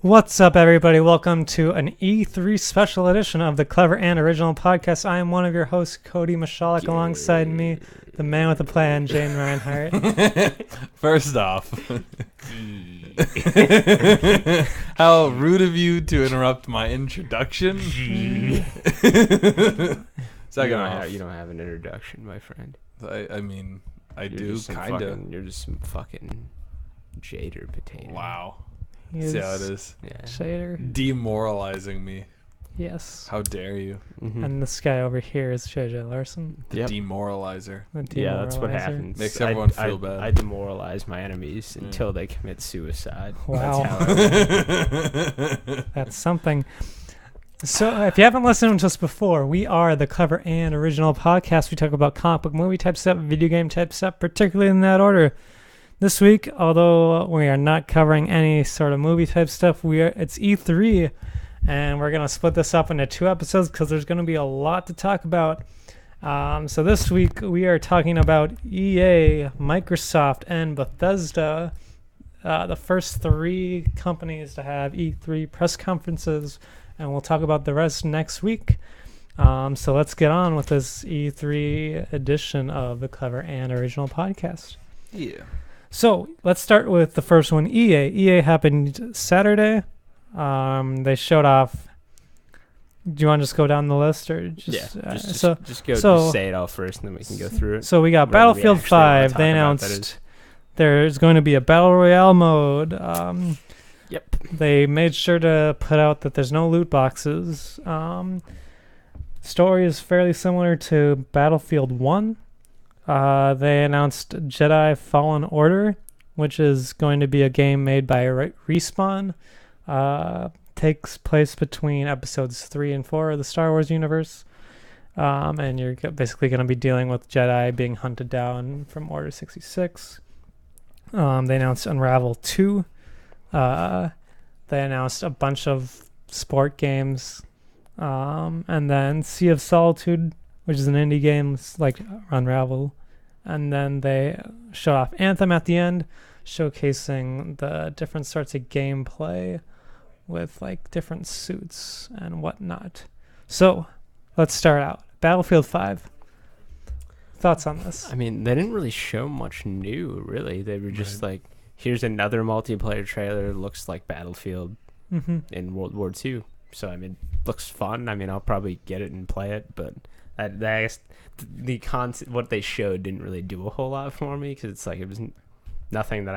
What's up, everybody? Welcome to an E3 special edition of the Clever and Original Podcast. I am one of your hosts, Kody Misialek. Alongside me, the man with the plan, Jayden Reinhart. First off, how rude of you to interrupt my introduction. Second off, you don't have an introduction, my friend. I mean, I You're do, just some kind of. fucking- You're just some fucking jader potato. Wow. He See how it is is? Yeah. Shader. Demoralizing me. Yes. How dare you? Mhm. And this guy over here is JJ Larson. The Yep. demoralizer. The Yeah, that's what demoralizer. happens. Makes everyone feel bad. I demoralize my enemies until they commit suicide. Wow. That's how That's something. So, if you haven't listened to us before, we are the Clever and Original Podcast. We talk about comic book, movie type stuff, video game type stuff, particularly in that order. This week, although we are not covering any sort of movie type stuff, it's E3, and we're going to split this up into 2 episodes because there's going to be a lot to talk about. So this week, we are talking about EA, Microsoft, and Bethesda, the first 3 companies to have E3 press conferences, and we'll talk about the rest next week. So let's get on with this E3 edition of the Clever and Original Podcast. Yeah. So let's start with the first one, EA. EA happened Saturday. They showed off. Do you want to just go down the list, or just just say it all first, and then we can go through it. So we got Whatever we Battlefield actually wanna 5. talk They about, that announced there's going to be a battle royale mode. Yep. They made sure to put out that there's no loot boxes. Story is fairly similar to Battlefield 1. They announced Jedi Fallen Order, which is going to be a game made by Respawn. Takes place between episodes 3 and 4 of the Star Wars universe. And you're basically going to be dealing with Jedi being hunted down from Order 66. They announced Unravel 2. They announced a bunch of sport games. And then Sea of Solitude, which is an indie game like Unravel. And then they showed off Anthem at the end, showcasing the different sorts of gameplay with like different suits and whatnot. So let's start out. Battlefield 5. Thoughts on this? I mean, they didn't really show much new, really. They were just like, here's another multiplayer trailer. Looks like Battlefield in World War II. So, I mean, looks fun. I mean, I'll probably get it and play it, but I guess the concept, what they showed didn't really do a whole lot for me, because it's like it was nothing that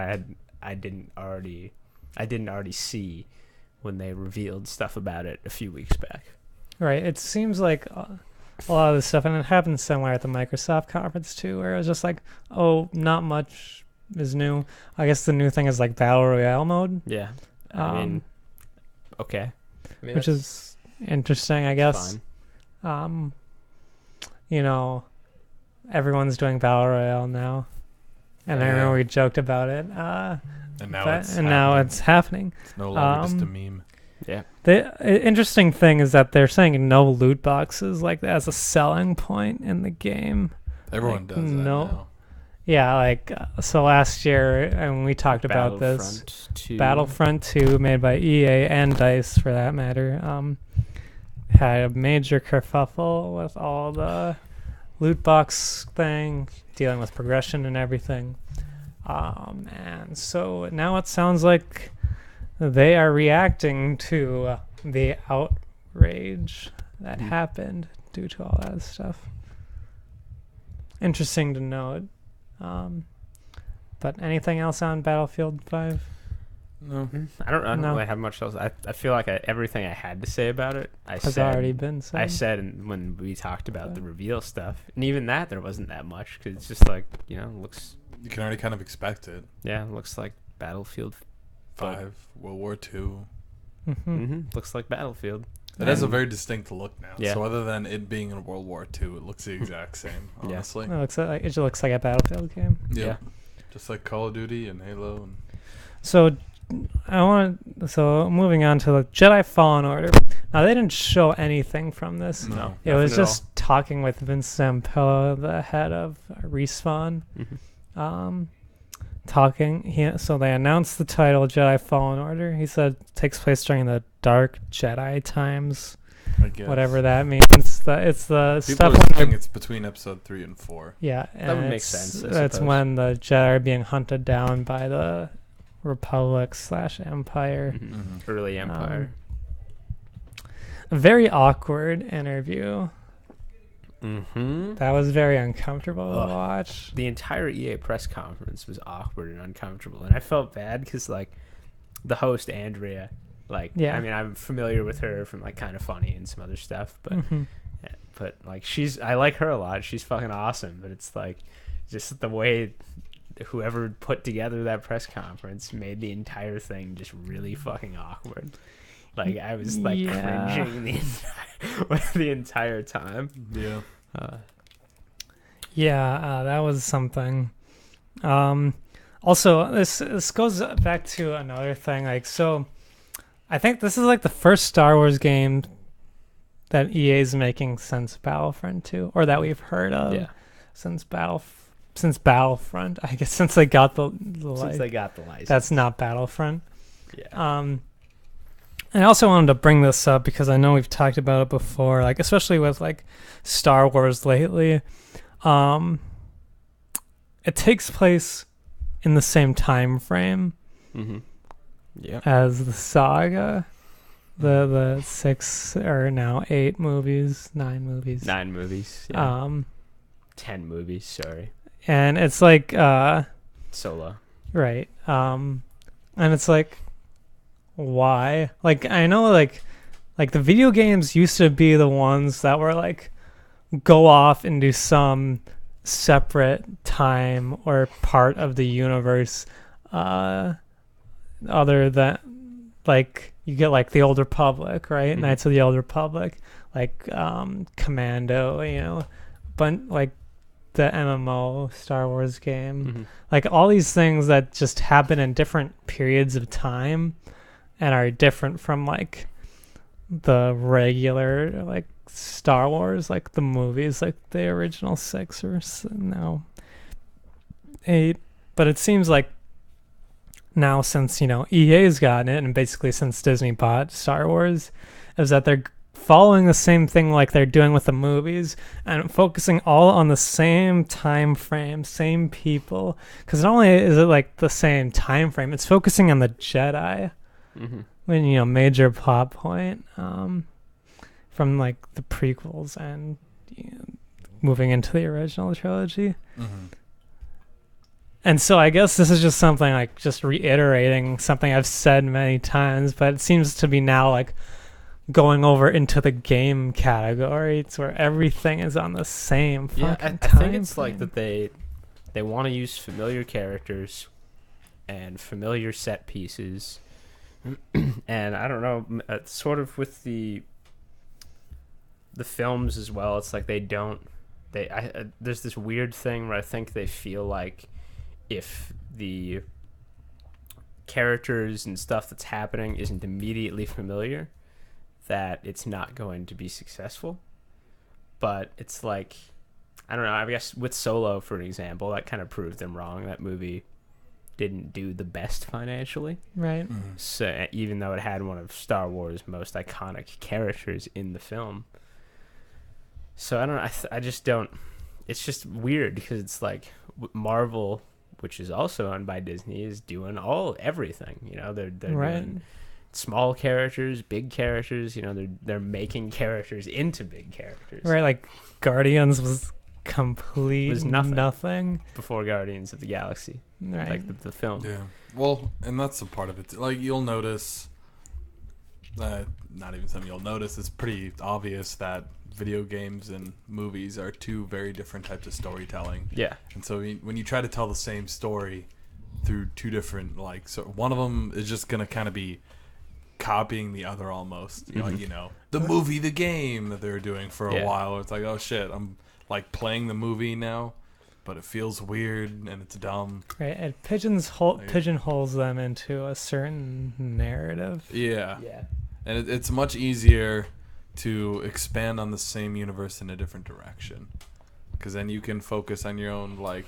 I didn't already see when they revealed stuff about it a few weeks back. Right. It seems like a lot of this stuff, and it happened somewhere at the Microsoft conference too, where it was just like, oh, not much is new. I guess the new thing is like Battle Royale mode. Yeah. I mean, okay. I mean, which is interesting, I guess. fine. You know, everyone's doing Battle Royale now. And I Yeah. remember we joked about it. And now it's happening. It's no longer just a meme. Yeah. The interesting thing is that they're saying no loot boxes like as a selling point in the game. Everyone like, does that no. now. Yeah, like so last year, and we talked about this. Battlefront 2, made by EA and DICE for that matter, had a major kerfuffle with all the loot box thing, dealing with progression and everything. And so now it sounds like they are reacting to the outrage that happened due to all that stuff. Interesting to note. But anything else on Battlefield 5? No. I don't No. really have much else. I feel like everything I had to say about it, Has already been said. I said when we talked about the reveal stuff, and even that there wasn't that much, because it's just like, looks. You can already kind of expect it. Yeah, looks like Battlefield 5, World War II. Looks like Battlefield. It has a very distinct look now. Yeah. So other than it being in World War II, it looks the exact same, honestly. It looks like a Battlefield game. Yeah. Just like Call of Duty and Halo. And So moving on to the Jedi Fallen Order. Now they didn't show anything from this. No. It was just talking with Vince Zampella, the head of Respawn. talking. So they announced the title Jedi Fallen Order. He said it takes place during the Dark Jedi times, I guess. whatever that means. It's the People stuff are when saying it's between episode 3 and 4. yeah, That would and make sense, I That's suppose. when the Jedi are being hunted down by the Republic / Empire. Early Empire. A very awkward interview. That was very uncomfortable to watch. The entire EA press conference was awkward and uncomfortable, and I felt bad because like the host Andrea, like I mean I'm familiar with her from like Kind of Funny and some other stuff, but like I like her a lot. She's fucking awesome, but it's like just the way whoever put together that press conference made the entire thing just really fucking awkward. Like I was like cringing the entire time. Yeah. That was something. Also, this goes back to another thing. Like, so I think this is like the first Star Wars game that EA is making since Battlefront 2, or that we've heard of. Yeah. Since Battlefront, I guess, since they got the Since they got the license. That's not Battlefront. Yeah. And I also wanted to bring this up because I know we've talked about it before, like especially with like Star Wars lately. It takes place in the same time frame as the saga. The 6 or now 8 movies, 9 movies. 9 movies. Yeah. 10 movies, sorry. And it's like Solo. Right. And it's like, why? Like I know like the video games used to be the ones that were like go off and do some separate time or part of the universe other than like you get like the Old Republic, right? Knights of the Old Republic, like Commando, but like the MMO Star Wars game, like all these things that just happen in different periods of time and are different from like the regular like Star Wars, like the movies, like the original 6 or now 8. But it seems like now since EA's gotten it, and basically since Disney bought Star Wars, is that they're following the same thing like they're doing with the movies and focusing all on the same time frame, same people. Because not only is it like the same time frame, it's focusing on the Jedi. When major plot point from like the prequels and moving into the original trilogy. And so I guess this is just something like just reiterating something I've said many times, but it seems to be now like going over into the game category. It's where everything is on the same fucking I think it's like that they want to use familiar characters and familiar set pieces. And I don't know, sort of with the films as well, it's like there's this weird thing where I think they feel like if the characters and stuff that's happening isn't immediately familiar, that it's not going to be successful. But it's like, I don't know, I guess with Solo, for an example, that kind of proved them wrong. That movie didn't do the best financially, right? So even though it had one of Star Wars' most iconic characters in the film, so I don't know. I just don't. It's just weird because it's like Marvel, which is also owned by Disney, is doing everything. They're doing small characters, big characters. They're making characters into big characters. Right, like Guardians was nothing before Guardians of the Galaxy. Right. Like the film. Yeah. Well, and that's a part of it. Like you'll notice, not even something you'll notice. It's pretty obvious that video games and movies are two very different types of storytelling. Yeah. And so when you try to tell the same story through two different, so one of them is just gonna kind of be copying the other almost. The movie, the game that they were doing for a while. It's like, oh shit, I'm like playing the movie now, but it feels weird and it's dumb. Right, it pigeonholes them into a certain narrative. Yeah. And it's much easier to expand on the same universe in a different direction, because then you can focus on your own like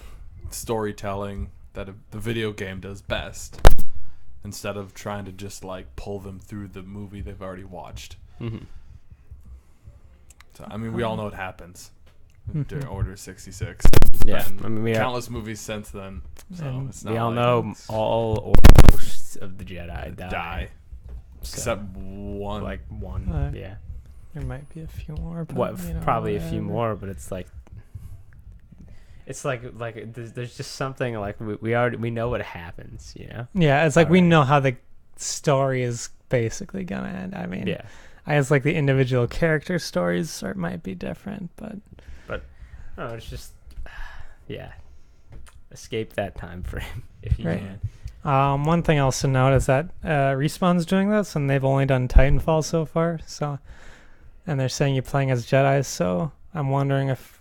storytelling that the video game does best, instead of trying to just like pull them through the movie they've already watched. Mm-hmm. So I mean, we all know what happens during Order 66. Yeah, And I mean, we countless movies since then. So And it's not we all like know it's all or most of the Jedi die. So, except one. like one. Yeah. There might be a few more. But, What? Probably a few whatever. more, but it's like. It's like there's just something like we know what happens, you know. Yeah, it's like we Alright. know how the story is basically gonna end. I mean, Yeah. I guess like the individual character stories might be different, but Oh, it's just yeah. Escape that time frame if you Right. can. one thing else to note is that Respawn's doing this, and they've only done Titanfall so far. So, and they're saying you're playing as Jedi. So I'm wondering if,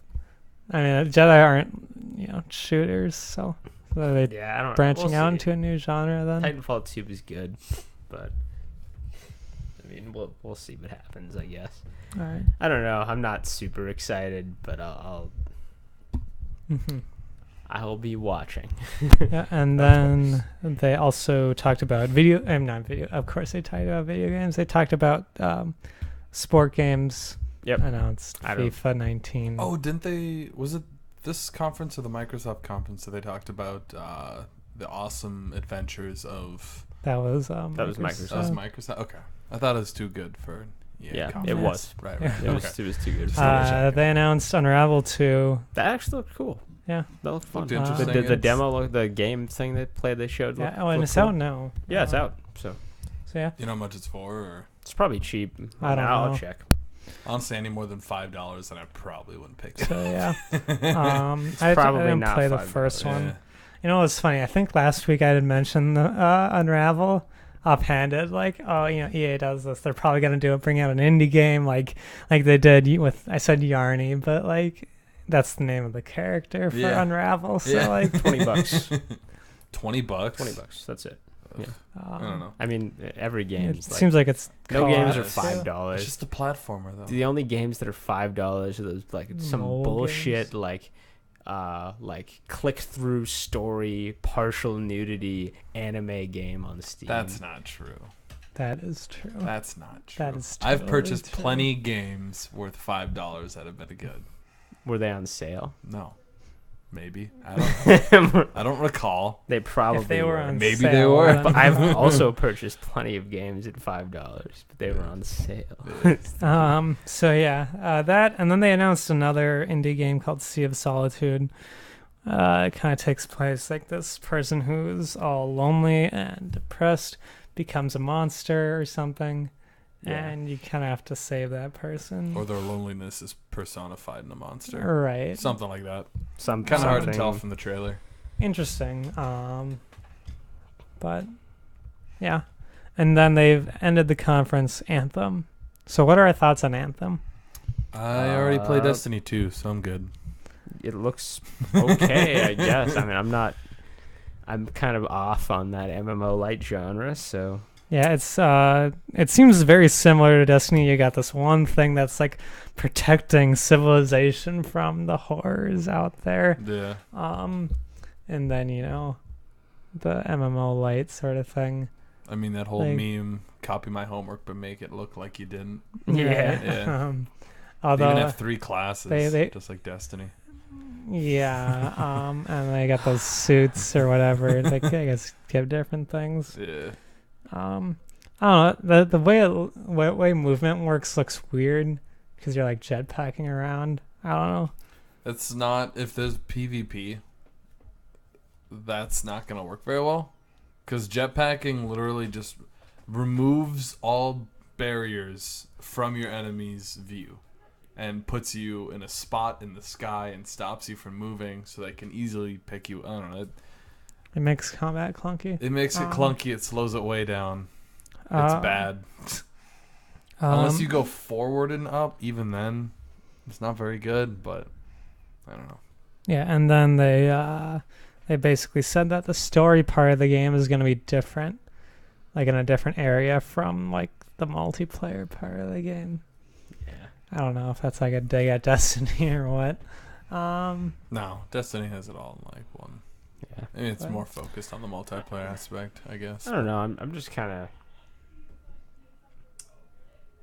I mean, Jedi aren't shooters. So are they Yeah, I don't branching we'll out see. into a new genre then? Titanfall 2 is good, but I mean, we'll see what happens, I guess. All right. I don't know. I'm not super excited, but I'll be watching. Yeah, and then they also talked about not video. Of course, they talked about video games. They talked about sport games. Yep. Announced I don't- FIFA 19. Oh, didn't they? Was it this conference or the Microsoft conference that they talked about the awesome adventures of? that was That was Microsoft. That was Microsoft. Okay, I thought it was too good for. Yeah, it conference. was. Right. Yeah. Right. It Okay. was too good. They announced Unravel 2. That actually looked cool. Yeah. That looked fun. Looked The, interesting. the It's- demo, the game thing they showed. Yeah. looked- Oh, and looked it's cool. out now. Yeah, it's out. So So yeah. You know how much it's for? Or it's probably cheap. I don't I'll know. check. honestly, any more than $5, then I probably wouldn't pick it. So yeah. I probably didn't not play the $5. first one. Yeah. You know what's funny? I think last week I did mention the Unravel offhanded, like, oh, EA does this. They're probably gonna bring out an indie game like they did with, I said Yarny, but like that's the name of the character for Yeah. Unravel. So Yeah. like, $20. $20. $20. That's it. Yeah. I don't know. I mean, every game. It seems like it's no games are It's $5. It's just a platformer, though. The only games that are $5 are those like some Mobile bullshit games. like click through story partial nudity anime game on Steam. That's not true. That is true. That's not true. That is I've totally purchased true. plenty games worth $5 that have been good. Were they on sale? No. Maybe. I don't know. I don't recall. They probably If they were on Maybe sale, they were. then- But I've also purchased plenty of games at $5, but they were on sale. So yeah, that, and then they announced another indie game called Sea of Solitude. It kind of takes place like this person who's all lonely and depressed becomes a monster or something, Yeah. and you kind of have to save that person. Or their loneliness is personified in a monster. Right. Something like that. Some Kind of hard to something- tell from the trailer. Interesting. But yeah, and then they've ended the conference Anthem. So what are our thoughts on Anthem? I already played Uh, Destiny 2, so I'm good. It looks okay, I guess. I mean, I'm kind of off on that MMO light genre, so Yeah, it seems very similar to Destiny. You got this one thing that's like protecting civilization from the horrors out there. Yeah. And then, the MMO light sort of thing. I mean, that whole Like- meme, copy my homework, but make it look like you didn't. Yeah. Yeah. They Although even have 3 classes, they- just like Destiny. yeah, and they got those suits or whatever. Like, I guess give different things. Yeah. I don't know. The way movement works looks weird because you're like jetpacking around. I don't know. It's not, if there's PvP, that's not going to work very well. Because jetpacking literally just removes all barriers from your enemy's view and puts you in a spot in the sky and stops you from moving so they can easily pick you. I don't know. It makes combat clunky. It makes it Um, clunky. It slows it way down. It's bad. Unless you go forward and up, even then, it's not very good, but I don't know. Yeah, and then they basically said that the story part of the game is going to be different, like in a different area from like the multiplayer part of the game. yeah. I don't know if that's like a dig at Destiny or what. No, Destiny has it all in like one Yeah. I mean, it's more focused on the multiplayer aspect, I guess. I don't know. I'm just kind of.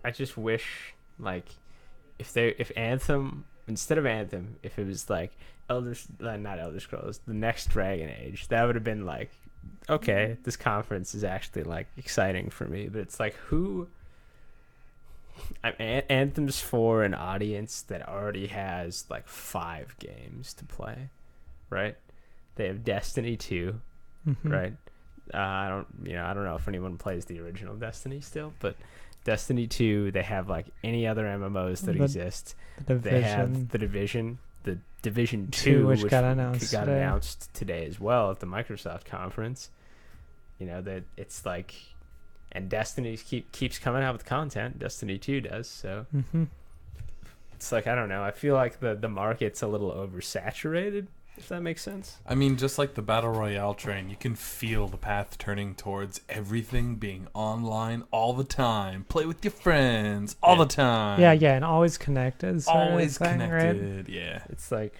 I just wish, like, if Anthem, instead of Anthem, if it was like not Elder Scrolls, the next Dragon Age, that would have been like, okay, this conference is actually like exciting for me. But it's like, who? Anthem's for an audience that already has like 5 games to play, right? They have Destiny 2, right? I don't know if anyone plays the original Destiny still, but Destiny 2, they have like any other MMOs that exist. They have the Division 2, which got announced today as well at the Microsoft conference. That it's like, and Destiny keeps coming out with content. Destiny 2 does, so it's like, I don't know. I feel like the market's a little oversaturated, if that makes sense. I mean, just like the Battle Royale train, you can feel the path turning towards everything being online all the time. Play with your friends all the time. Yeah, and always connected. Always thing, connected, right? yeah. It's like...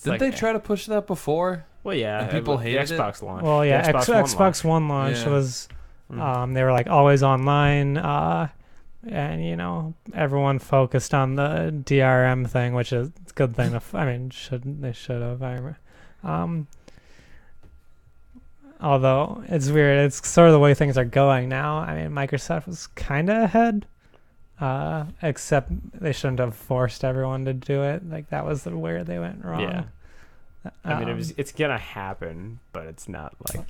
Didn't they try to push that before? Well, yeah. And people hated the Xbox launch. Well, yeah, the Xbox One launch was... they were like always online, and everyone focused on the DRM thing, which is a good thing. They should have. Although it's weird, it's sort of the way things are going now. I mean, Microsoft was kind of ahead, except they shouldn't have forced everyone to do it. Like, that was where they went wrong. Yeah. I mean, it's gonna happen, but it's not like...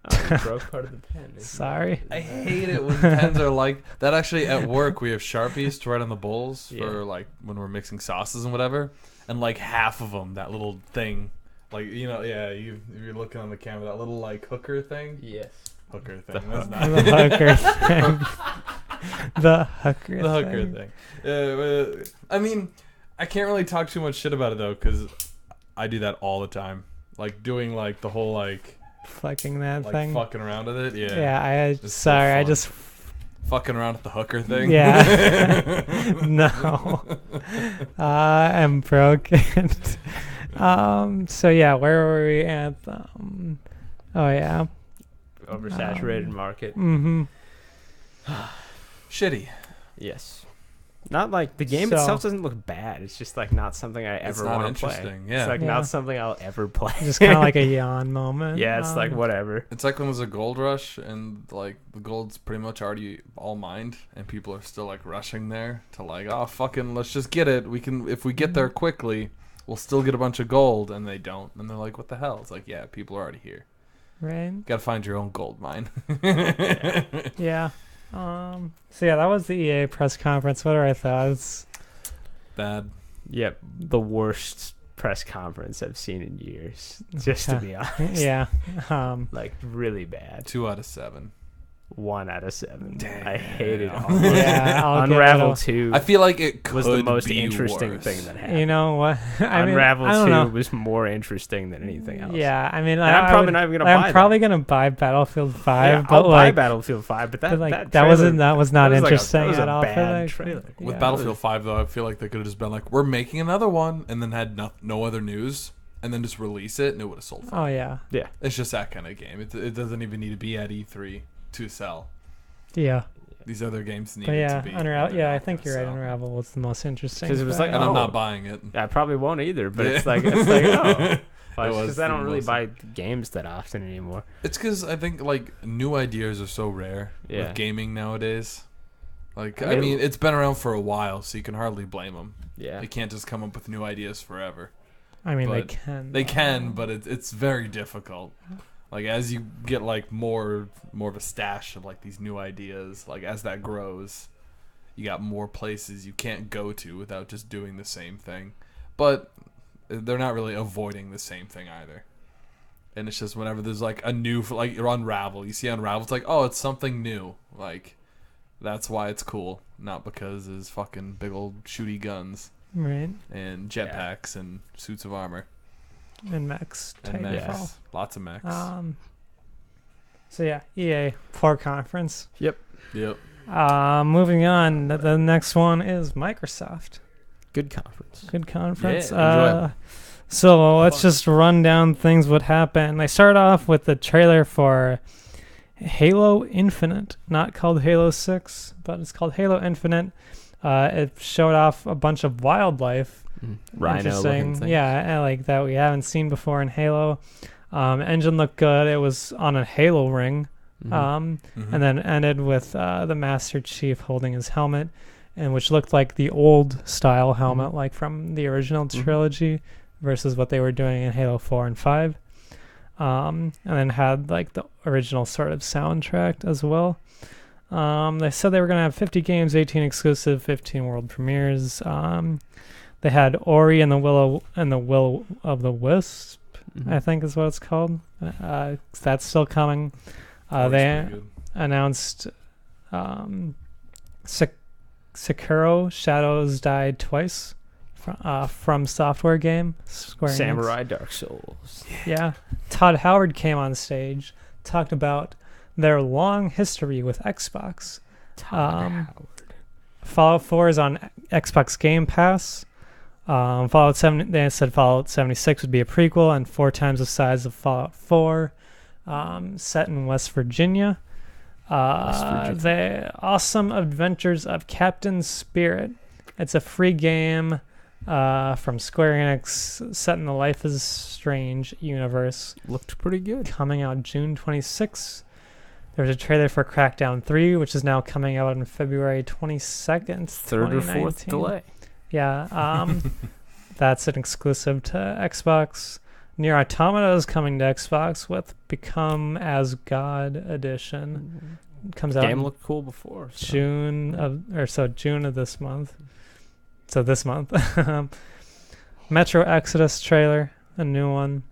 Oh, you broke part of the pen. Sorry. I hate it when pens are like that. Actually, at work, we have Sharpies to write on the bowls for like when we're mixing sauces and whatever. And like half of them, that little thing, like, if you're looking on the camera, that little like hooker thing. Yes. Hooker thing. That's not The hooker thing. The hooker thing. I mean, I can't really talk too much shit about it though, because I do that all the time. Like doing like the whole like. Fucking that like thing. Fucking around with it, yeah. Yeah, I just fucking around with the hooker thing. Yeah. No. I'm broken. So yeah, where were we at? Oh yeah. Oversaturated market. Shitty. Yes. Not like the game itself doesn't look bad. It's just like not something I ever want to play. Yeah. It's like not something I'll ever play. Just kind of like a yawn moment. Yeah, it's like whatever. It's like when there's a gold rush and like the gold's pretty much already all mined and people are still like rushing there to like, oh fucking let's just get it. We can, if we get there quickly, we'll still get a bunch of gold, and they don't. And they're like, what the hell? It's like, yeah, people are already here. Right. Got to find your own gold mine. Yeah. So yeah, that was the EA press conference. What are our thoughts? Bad. Yep, the worst press conference I've seen in years. Just to be honest. Yeah. Like really bad. 2 out of 7. 1 out of 7. Damn. I hated all. Yeah, Unravel 2. I feel like it could was the most be interesting worse. thing that happened. You know what? Unravel 2 was more interesting than anything else. Yeah, I mean, I'm probably not even gonna buy I'm probably gonna buy Battlefield 5, yeah, but I'll buy Battlefield 5, but that was not interesting at all. Bad trailer. With Battlefield 5, though, I feel like they could have just been like, we're making another one, and then had no other news, and then just release it, and it would have sold fine. Oh, yeah. Yeah. It's just that kind of game. It doesn't even need to be at E3 to sell. Yeah. These other games need to be. I think you're right. Unravel was the most interesting. Because it was like, and I'm not buying it. I probably won't either, but it's like, oh. Because I don't really most buy games that often anymore. It's because I think like new ideas are so rare with gaming nowadays. Like, I mean, it's been around for a while, so you can hardly blame them. Yeah. They can't just come up with new ideas forever. I mean, but they can. They can, but it's very difficult. Like, as you get like more of a stash of like these new ideas, like as that grows, you got more places you can't go to without just doing the same thing. But they're not really avoiding the same thing either. And it's just whenever there's like a new, like you're Unravel, you see Unravel, it's like, oh, it's something new. Like, that's why it's cool, not because there's fucking big old shooty guns, right, and jetpacks and suits of armor. And mechs. Yes. Lots of mechs. So yeah, EA for conference. Yep. Moving on. The next one is Microsoft. Good conference. Good conference. Yeah, So let's just run down things what happened. They start off with the trailer for Halo Infinite, not called Halo 6, but it's called Halo Infinite. It showed off a bunch of wildlife. Rhino looking thing. Yeah, like that we haven't seen before in Halo. Engine looked good. It was on a Halo ring. And then ended with the Master Chief holding his helmet, and which looked like the old style helmet, like from the original trilogy, versus what they were doing in Halo 4 and 5. And then had like the original sort of soundtrack as well. They said they were going to have 50 games, 18 exclusive, 15 world premieres. They had Ori and the Will of the Wisp, I think is what it's called. That's still coming. They announced Sekiro Shadows Die Twice from Software game. Square Samurai Enix. Dark Souls. Yeah. Todd Howard came on stage, talked about their long history with Xbox. Howard. Fallout 4 is on Xbox Game Pass. They said Fallout 76 would be a prequel and 4 times the size of Fallout 4. Set in West Virginia. The Awesome Adventures of Captain Spirit. It's a free game from Square Enix set in the Life is Strange universe. Looked pretty good. Coming out June 26th. There's a trailer for Crackdown 3, which is now coming out on February 22nd, Third or fourth delay. Yeah, that's an exclusive to Xbox. Nier Automata is coming to Xbox with Become as God Edition. Comes out. Game looked cool before. So. June of this month. So this month. Metro Exodus trailer, a new one,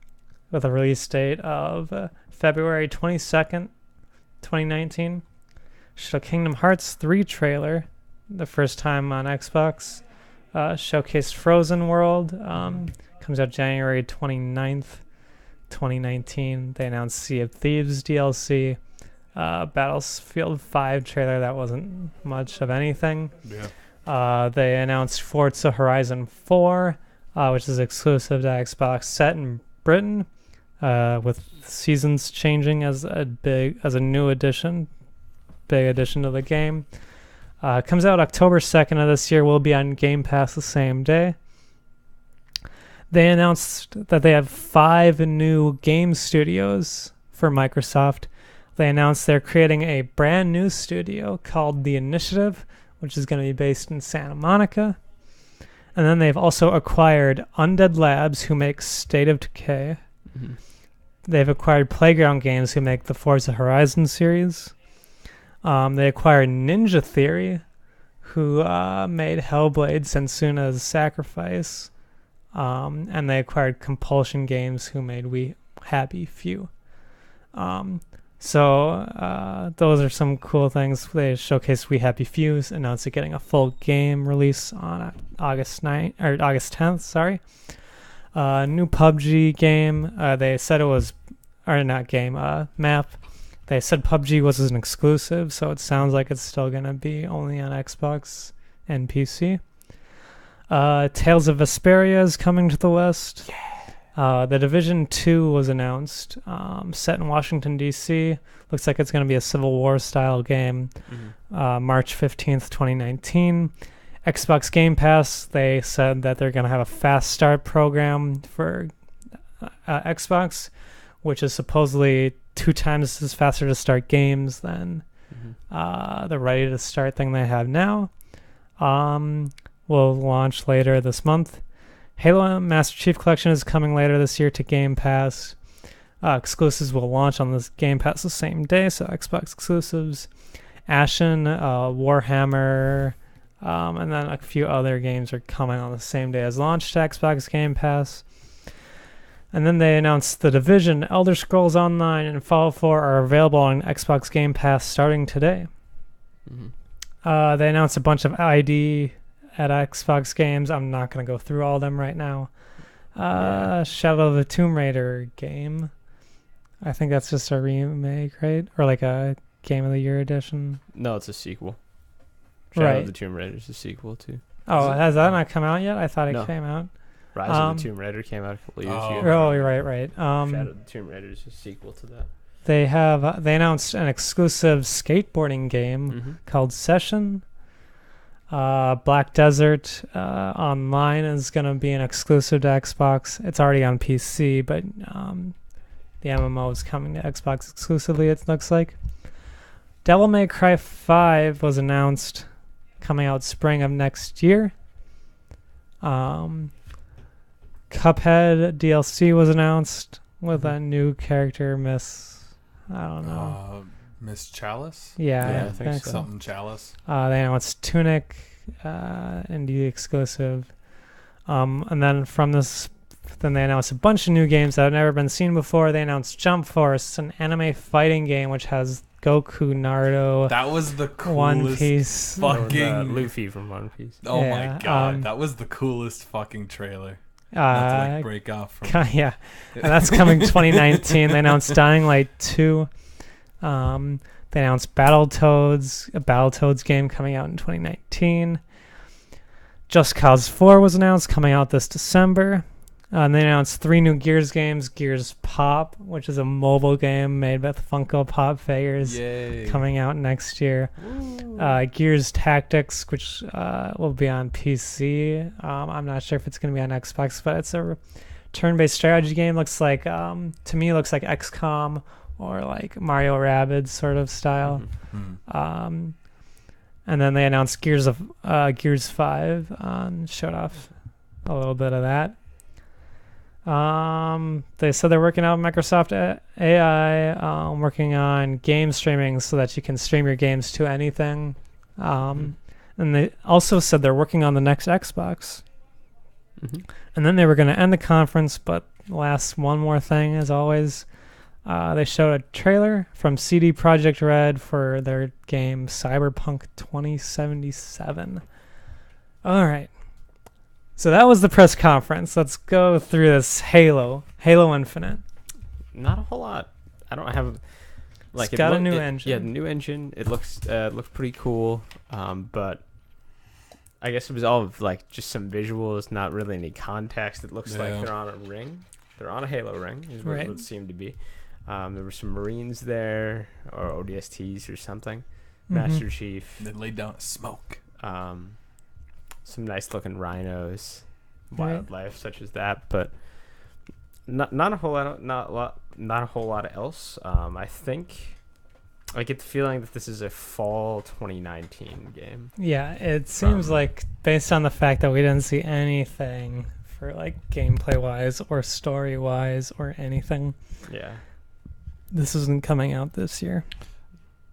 with a release date of February 22nd, 2019. Kingdom Hearts 3 trailer, the first time on Xbox. Showcased Frozen World. Comes out January 29th, 2019. They announced Sea of Thieves DLC. Battlefield 5 trailer that wasn't much of anything. Yeah. They announced Forza Horizon 4, which is exclusive to Xbox, set in Britain, with seasons changing as a new addition, big addition to the game. Comes out October 2nd of this year. Will be on Game Pass the same day. They announced that they have 5 new game studios for Microsoft. They announced they're creating a brand new studio called The Initiative, which is going to be based in Santa Monica. And then they've also acquired Undead Labs, who make State of Decay. They've acquired Playground Games, who make the Forza Horizon series. They acquired Ninja Theory, who made Hellblade: Sensuna's Sacrifice. And they acquired Compulsion Games, who made We Happy Few. So those are some cool things. They showcased We Happy Few, announced it getting a full game release on August 10th. Sorry. New PUBG game. They said it was, or not game, map. They said PUBG was an exclusive, so it sounds like it's still gonna be only on Xbox and PC. Tales of Vesperia is coming to the West. Yeah. The Division 2 was announced, set in Washington, D.C. Looks like it's going to be a Civil War-style game. March 15th, 2019. Xbox Game Pass, they said that they're going to have a fast start program for Xbox, which is supposedly 2 times as faster to start games than the ready-to-start thing they have now. Will launch later this month. Halo Master Chief Collection is coming later this year to Game Pass. Exclusives will launch on this Game Pass the same day, so Xbox exclusives. Ashen, Warhammer, and then a few other games are coming on the same day as launch to Xbox Game Pass. And then they announced The Division, Elder Scrolls Online, and Fallout 4 are available on Xbox Game Pass starting today. They announced a bunch of ID at Xbox games. I'm not going to go through all of them right now. Shadow of the Tomb Raider game. I think that's just a remake, right? Or like a Game of the Year edition. No, it's a sequel. Shadow of the Tomb Raider is a sequel too. Oh, has that not come out yet? I thought it came out. Rise of the Tomb Raider came out a couple of years ago. Oh, you're right. Shadow of the Tomb Raider is a sequel to that. They announced an exclusive skateboarding game called Session. Black Desert Online is going to be an exclusive to Xbox. It's already on PC, but the MMO is coming to Xbox exclusively, it looks like. Devil May Cry 5 was announced, coming out spring of next year. Cuphead DLC was announced with a new character, Miss Chalice? Yeah, I think so. Something Chalice. They announced Tunic, indie exclusive. And then then they announced a bunch of new games that have never been seen before. They announced Jump Force, an anime fighting game which has Goku, Naruto, that was the coolest One Piece, fucking Luffy from One Piece. Oh Yeah, my god, that was the coolest fucking trailer. Not to break off from yeah, and that's coming 2019. They announced Dying Light 2. They announced Battletoads, a Battletoads game coming out in 2019. Just Cause 4 was announced, coming out this December. And they announced 3 new Gears games. Gears Pop, which is a mobile game made with Funko Pop figures, coming out next year. Gears Tactics, which will be on PC. I'm not sure if it's going to be on Xbox, but it's a turn-based strategy game. Looks like, to me, looks like XCOM or like Mario Rabbids sort of style. And then they announced Gears 5, showed off a little bit of that. They said they're working out with Microsoft AI, working on game streaming so that you can stream your games to anything. And they also said they're working on the next Xbox. And then they were going to end the conference, but last one more thing, as always. They showed a trailer from CD Projekt Red for their game Cyberpunk 2077. All right. So that was the press conference. Let's go through this Halo Infinite. Not a whole lot. I don't have it's got a new engine. Yeah, the new engine. It looks pretty cool. But I guess it was all of like just some visuals, not really any context. It looks like they're on a ring. They're on a Halo ring, is what it seemed to be. There were some Marines there, or ODSTs or something. Master Chief. They laid down a smoke. Some nice looking rhinos, wildlife such as that, but not a whole lot else. I think I get the feeling that this is a fall 2019 game. Yeah, it seems like based on the fact that we didn't see anything for like gameplay wise or story wise or anything. Yeah, this isn't coming out this year.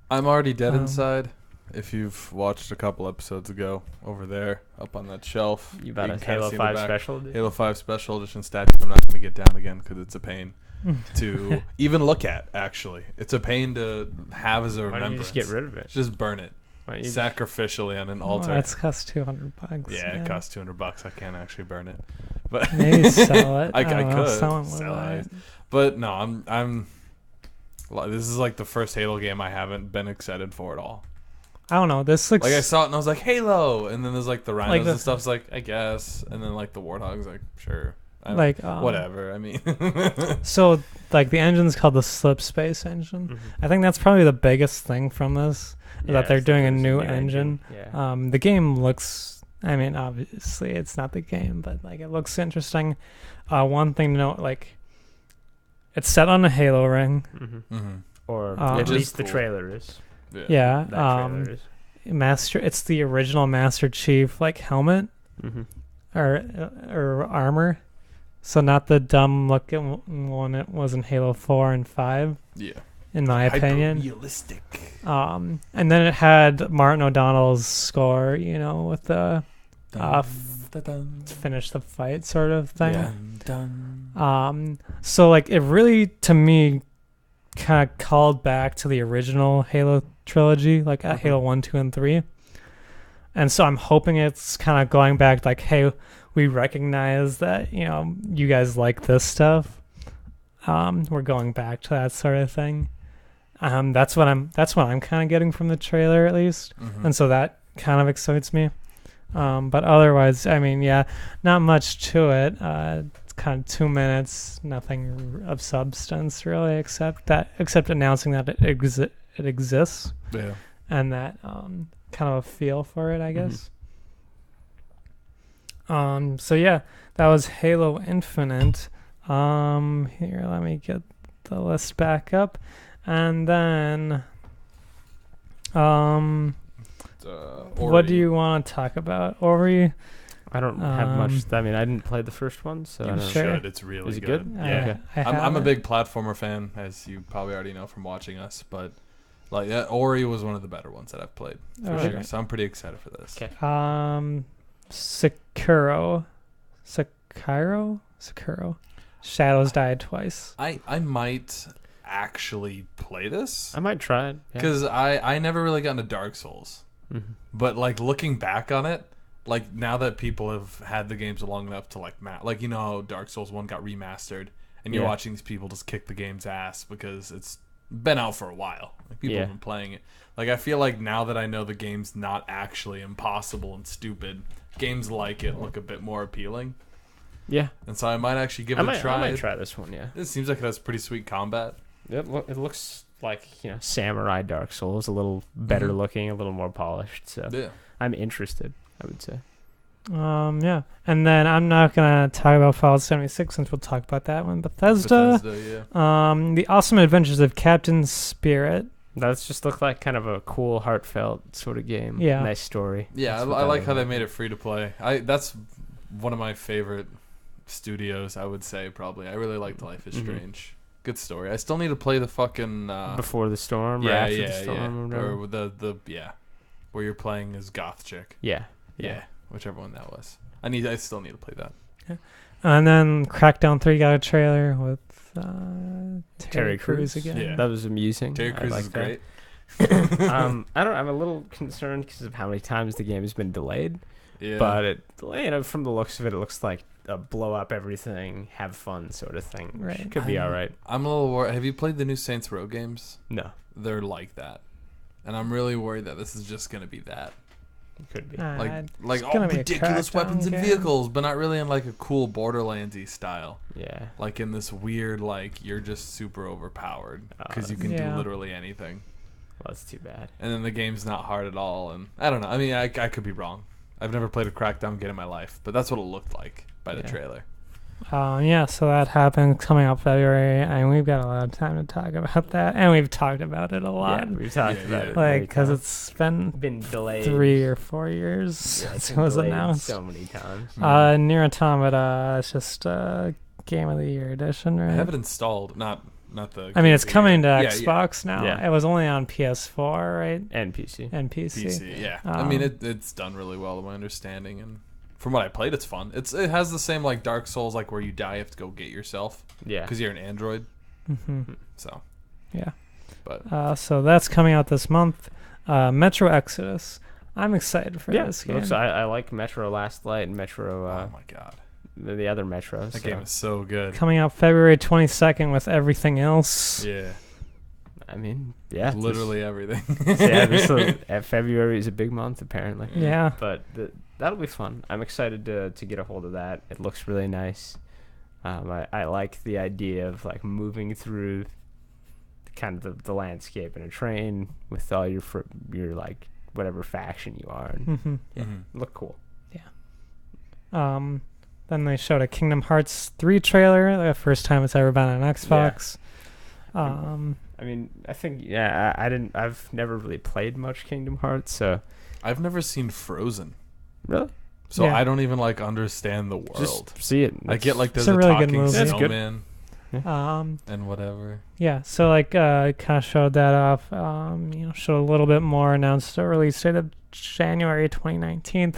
I'm already dead inside. If you've watched a couple episodes ago, over there, up on that shelf. You bought a Halo 5 special edition? Halo 5 special edition statue. I'm not going to get down again because it's a pain to even look at, actually. It's a pain to have as a remembrance. Why don't you just get rid of it? Just burn it. Sacrificially on an altar. That's cost $200. Yeah, it costs $200. I can't actually burn it. But maybe sell it. I could sell it. But no, I'm this is like the first Halo game I haven't been excited for at all. I don't know. This looks like I saw it and I was like Halo, and then there's like the rhinos and stuff's like I guess, and then like the warthogs like sure, whatever. I mean, so like the engine's called the Slip Space engine. I think that's probably the biggest thing from this that they're doing a new engine. Yeah. The game looks. I mean, obviously it's not the game, but like it looks interesting. One thing to note, like it's set on a Halo ring, or at least the trailer is. Yeah. It's the original Master Chief like helmet or armor. So not the dumb looking one it was in Halo 4 and 5. Yeah. In my opinion. Realistic. And then it had Martin O'Donnell's score, with the finish the fight sort of thing. So like it really to me kind of called back to the original Halo trilogy, like Halo 1, 2, and 3. And so I'm hoping it's kind of going back like, hey, we recognize that, you guys like this stuff. We're going back to that sort of thing. That's what I'm kind of getting from the trailer at least. And so that kind of excites me. But otherwise, I mean, yeah, not much to it. It's kind of 2 minutes, nothing of substance really, except announcing that it exists Yeah. and that kind of a feel for it, I guess. So yeah, that was Halo Infinite. Here, let me get the list back up, and then what do you want to talk about, Ori? I don't have much. I mean, I didn't play the first one, so I You don't know. should. It's really Is it good. good? Yeah. I I'm a haven't. big platformer fan, as you probably already know from watching us. But like, Ori was one of the better ones that I've played for Oh, sure. okay. So I'm pretty excited for this. Okay. Sekiro. Shadows died twice. I might actually play this I might try it. Yeah. because I never really got into Dark Souls. Mhm. But like looking back on it, like now that people have had the games long enough to like like you know how Dark Souls 1 got remastered and you're Yeah. watching these people just kick the game's ass because it's been out for a while. Like people have been playing it. Like I feel like now that I know the game's not actually impossible and stupid, games like it look a bit more appealing. Yeah. And so I might actually give it a try. I might try this one. Yeah. It seems like it has pretty sweet combat. It looks like, samurai Dark Souls, a little better looking, a little more polished. So Yeah. I'm interested, I would say. Yeah. And then I'm not gonna talk about Fallout 76 since we'll talk about that one. Bethesda. Yeah. The Awesome Adventures of Captain Spirit. That's just looked like kind of a cool, heartfelt sort of game. Yeah. Nice story. Yeah, That's what I that like was. how they made it free to play. That's one of my favorite studios, I would say, probably. I really liked Life is Strange. Good story. I still need to play the fucking Before the Storm or after the Storm or whatever. or the where you're playing as Goth Chick. Yeah. Whichever one that was. I still need to play that. And then Crackdown 3 got a trailer with Terry Crews again. Yeah. That was amusing. Terry I Crews like is that. great. I'm a little concerned because of how many times the game has been delayed. Yeah. But from the looks of it, it looks like a blow up everything, have fun sort of thing. Which Right. could be all right. I'm a little worried. Have you played the new Saints Row games? No, They're like that. And I'm really worried that this is just going to be that. it could be. Like it's all gonna be a ridiculous Crackdown weapons and game. vehicles, but not really in like a cool Borderlands-y style. Yeah. Like in this weird, like you're just super overpowered because you can Yeah. do literally anything. Well, that's too bad. And then the game's not hard at all. And I don't know. I mean, I could be wrong. I've never played a Crackdown game in my life, but that's what it looked like by the Yeah. trailer. So that happened coming out February, and we've got a lot of time to talk about that, and we've talked about it a lot, Yeah, we've talked Yeah, about yeah. it. like because it's been delayed 3 or 4 years Yeah, it's since it been was delayed announced. so many times. Near Automata, it's just Game of the Year edition, I right? have it installed. Not the. I mean, it's the- coming to yeah, Xbox now. Yeah. It was only on PS4, right? And PC. And PC. PC. Yeah. I mean, it's done really well, to my understanding, and from what I played, it's fun. It has the same like Dark Souls, like where you die, you have to go get yourself Yeah. because you're an android. hmm So. Yeah. But So that's coming out this month. Metro Exodus. I'm excited for this game. I like Metro Last Light and Metro. oh my god, The other Metros. that game is so good. Coming out February 22nd with everything else. Yeah. I mean, yeah, Literally everything. February is a big month apparently. Yeah. But that'll be fun. I'm excited to get a hold of that. It looks really nice. I like the idea of like moving through kind of the landscape in a train with all your like whatever faction you are. And hmm yeah, Mhm. look cool. Then they showed a Kingdom Hearts 3 trailer, the first time it's ever been on Xbox. I mean, I think I've never really played much Kingdom Hearts, so I've never seen Frozen, really so Yeah. I don't even like understand the world. just see it. I get like It's there's a a really good talking movie. That's good. snowman and whatever. Yeah, so like kind of showed that off. Showed a little bit more. Announced a release date of January 2019.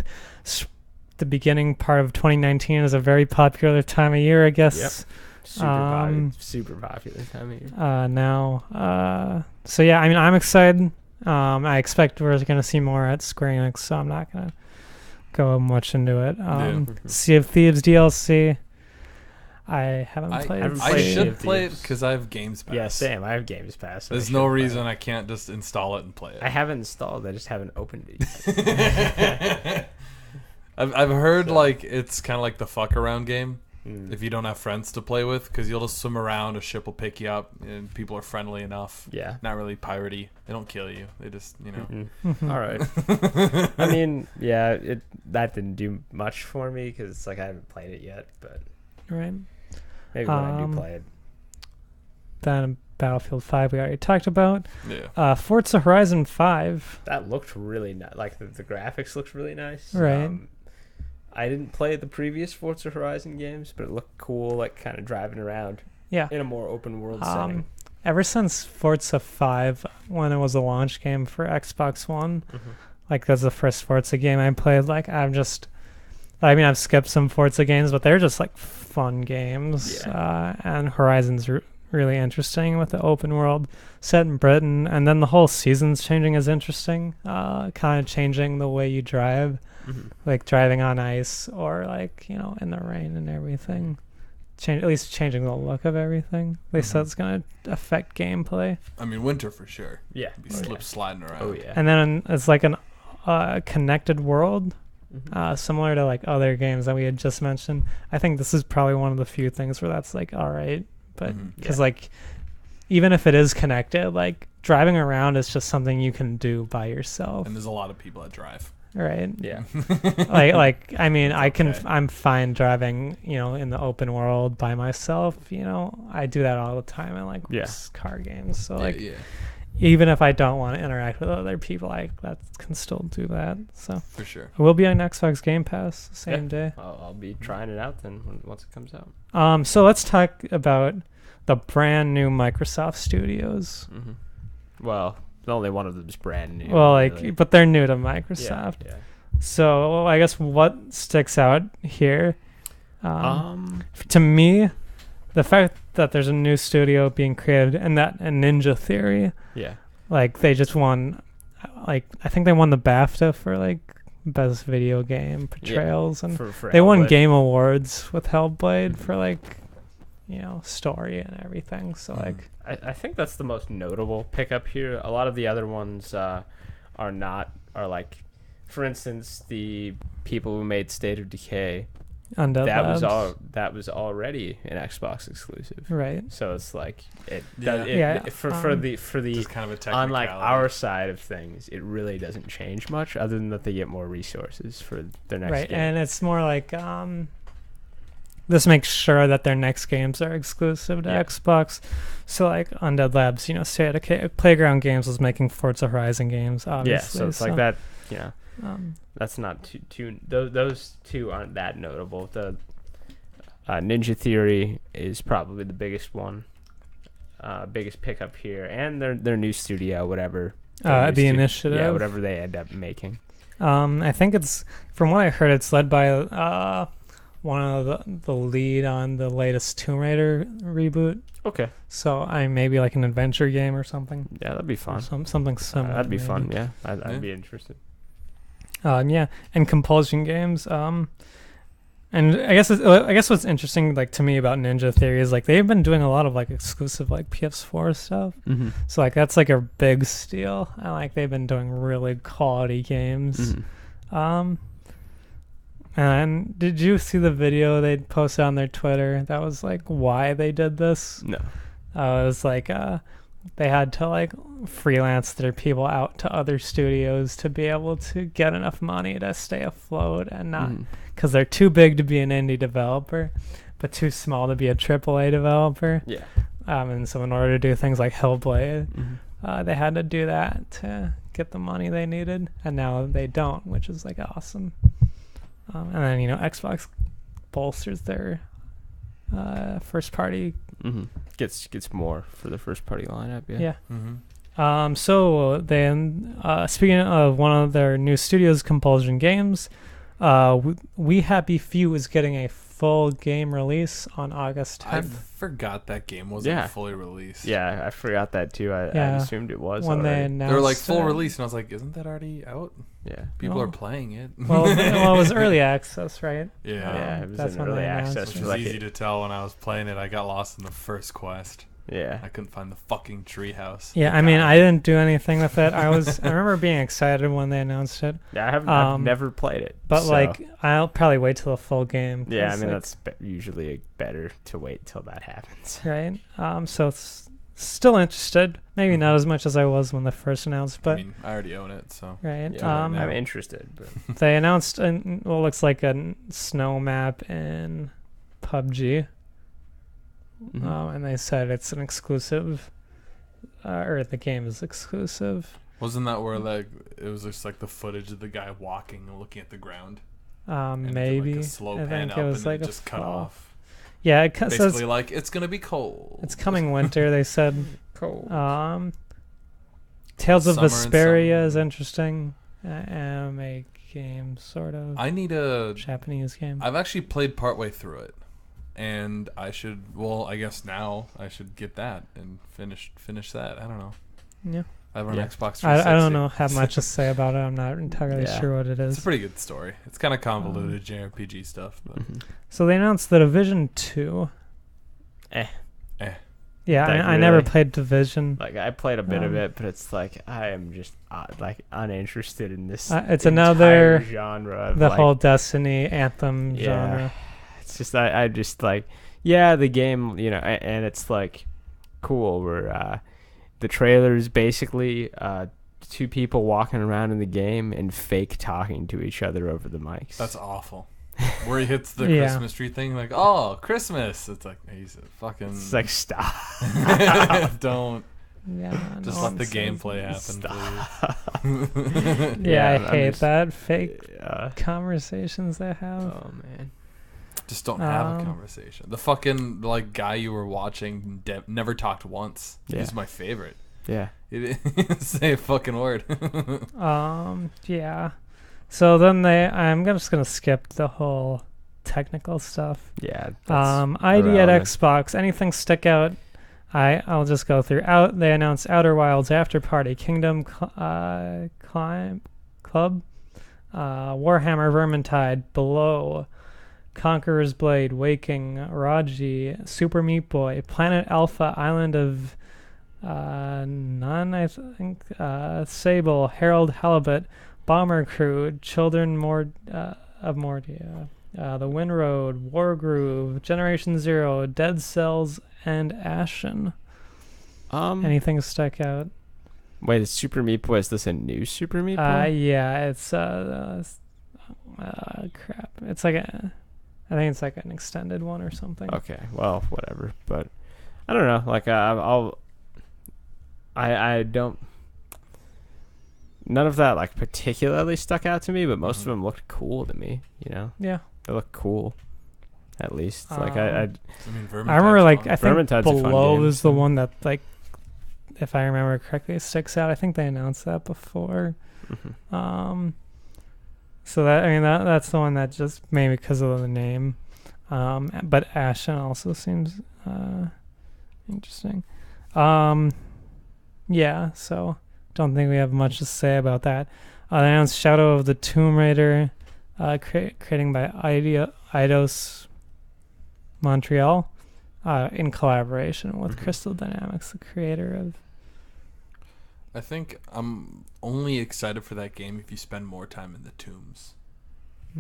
The beginning part of 2019 is a very popular time of year, I guess. super popular time of year. Now. So yeah, I mean, I'm excited. I expect we're going to see more at Square Enix, so I'm not going to go much into it. Sea of Thieves DLC. I haven't played. I Sea should of play it Thieves. because I have Games Pass. Yeah, same. I have Games Pass. So I There's should no play reason it. I can't just install it and play it. I haven't installed. I just haven't opened it yet. I've heard So- like it's kind of like the fuck around game. Mm. If you don't have friends to play with, because you'll just swim around, a ship will pick you up, and people are friendly enough. Yeah. Not really piratey. They don't kill you. They just, Mm-mm. All right. I mean, yeah, that didn't do much for me because it's like I haven't played it yet, but Right. maybe when I do play it. Then Battlefield 5 we already talked about. Yeah. Forza Horizon 5. That looked really nice. Like the graphics looked really nice. Right. I didn't play the previous Forza Horizon games, but it looked cool, like kind of driving around Yeah. in a more open world setting. Ever since Forza 5, when it was a launch game for Xbox One, like that's the first Forza game I played, like I've skipped some Forza games, but they're just like fun games. Yeah. And Horizon's really interesting with the open world set in Britain, and then the whole seasons changing is interesting. Kind of changing the way you drive, like driving on ice or like in the rain and everything. At least changing the look of everything. They said it's gonna affect gameplay. I mean, winter for sure. Yeah. Be sliding around. Oh yeah. And then it's like an connected world, similar to like other games that we had just mentioned. I think this is probably one of the few things where that's like all right, but because like even if it is connected, like driving around is just something you can do by yourself. And there's a lot of people that drive. Right. Yeah. like I mean, okay. I'm fine driving, in the open world by myself. I do that all the time in like car games. So even if I don't want to interact with other people, I can still do that. So for sure, it will be on Xbox Game Pass the same day. I'll be trying it out then once it comes out. So let's talk about the brand new Microsoft Studios. Well, only one of them is brand new. Well, really. but they're new to Microsoft. Yeah. So I guess what sticks out here, to me, the fact that there's a new studio being created and that a Ninja Theory, like they just won, like I think they won the BAFTA for like best video game portrayals, and for they won Hellblade. Game Awards with Hellblade for like story and everything. So like I think that's the most notable pickup here. A lot of the other ones are like, for instance, the people who made State of Decay. Undead Labs. That was already an Xbox exclusive. Right. So it's like for the just kind of a technicality. on like our side of things, it really doesn't change much other than that they get more resources for their next game. And it's more like this makes sure that their next games are exclusive to Xbox. So like Undead Labs, State of Decay, Playground Games was making Forza Horizon games, obviously. Yeah, so it's like that, that's not too those two aren't that notable. The Ninja Theory is probably the biggest one, biggest pickup here, and their new studio, whatever. The Initiative. Yeah, whatever they end up making. I think it's, from what I heard, it's led by one of the lead on the latest Tomb Raider reboot. Okay. So maybe like an adventure game or something. Yeah, that'd be fun. Something similar. That'd be maybe. fun. Yeah, I'd be interested. And Compulsion Games. And I guess what's interesting, like to me, about Ninja Theory is like they've been doing a lot of like exclusive like PS4 stuff. So like that's like a big steal, and like they've been doing really quality games. And did you see the video they posted on their Twitter? That was like why they did this. No. It was like they had to like freelance their people out to other studios to be able to get enough money to stay afloat, and not because they're too big to be an indie developer, but too small to be a AAA developer. Yeah. And so in order to do things like Hellblade, they had to do that to get the money they needed, and now they don't, which is like awesome. And then Xbox bolsters their first party. Gets more for the first party lineup. So then, speaking of one of their new studios, Compulsion Games, We Happy Few is getting a full game release on August 10th. I forgot that game wasn't fully released. Yeah, I forgot that too. I assumed it was when already. they announced. They were like full release, and I was like, "Isn't that already out?" Yeah, people are playing it. Well, it was early access, right? Yeah, it was that's in when early they announced access. Which was easy to tell when I was playing it. I got lost in the first quest. Yeah. I couldn't find the fucking treehouse. Yeah, I mean, I didn't do anything with it. I remember being excited when they announced it. Yeah, I've never played it. But so. like, I'll probably wait till the full game. Yeah, I mean, like, that's usually better to wait till that happens. Right. So it's still interested. Maybe not as much as I was when they first announced, but I mean, I already own it, so. right. Yeah, I'm interested. But. They announced what looks like a snow map in PUBG. Mm-hmm. And they said it's an exclusive, or the game is exclusive. Wasn't that where like it was just like the footage of the guy walking and looking at the ground? And Maybe. like a slow I pan think up it was and like it a just cut fall. off. Yeah, it Basically, says like it's gonna be cold. it's coming winter. They said. Cold. Tales of Summer and Vesperia is summer. interesting. Anime game, sort of. I need a Japanese game. I've actually played partway through it, and I should. Well, I guess now I should get that and finish that. I don't know. Yeah. I have an Yeah. Xbox 360. I don't know how much to say about it. I'm not entirely Yeah. sure what it It's a is. pretty good story. It's kind of convoluted JRPG stuff, but Mm-hmm. So they announced the Division 2. Eh. Yeah, Like, I never really? played Division. Like I played a bit of Um, it, but it's like I am just like uninterested in this. It's entire another genre. Of, the like, whole Destiny Anthem Yeah. genre. It's just I just like the game, and it's like cool where the trailer is basically two people walking around in the game and fake talking to each other over the mics. that's awful. Where he hits the Yeah. Christmas tree thing, like, oh, Christmas. It's like he's a fucking. It's like stop. Don't Yeah, just let the gameplay happen, please. Yeah, I I'm hate just- that fake Yeah. conversations they have. Oh man. Just don't have a Um, conversation. The fucking like guy you were watching never talked once. Yeah. He's my favorite. Yeah. He didn't say a fucking word. Yeah. So then I'm just gonna skip the whole technical stuff. Yeah. ID at irrelevant. Xbox. Anything stick out? I'll just go through. They announced Outer Wilds After Party, Kingdom Climb Club, Warhammer Vermintide, Below, Conqueror's Blade, Waking, Raji, Super Meat Boy, Planet Alpha, Island of None, I think, Sable, Harold Halibut, Bomber Crew, Children of Mordia, The Wind Road, Wargroove, Generation Zero, Dead Cells, and Ashen. Anything stuck out? Wait, is Super Meat Boy, is this a new Super Meat Boy? Yeah, it's crap. It's like I think it's like an extended one or something. Okay, well, whatever. But I don't know. Like I don't. None of that like particularly stuck out to me, but most of them looked cool to me. Yeah. They look cool. At least like I I mean, I remember like fun. I think Vermintide's a fun Below game, is the so- one that like, if I remember correctly, sticks out. I think they announced that before. So that's the one that just maybe because of the name. But Ashen also seems interesting. Yeah, so don't think we have much to say about that. They announced Shadow of the Tomb Raider, creating by Eidos Montreal, in collaboration with Crystal Dynamics, the creator of. I think I'm only excited for that game if you spend more time in the tombs.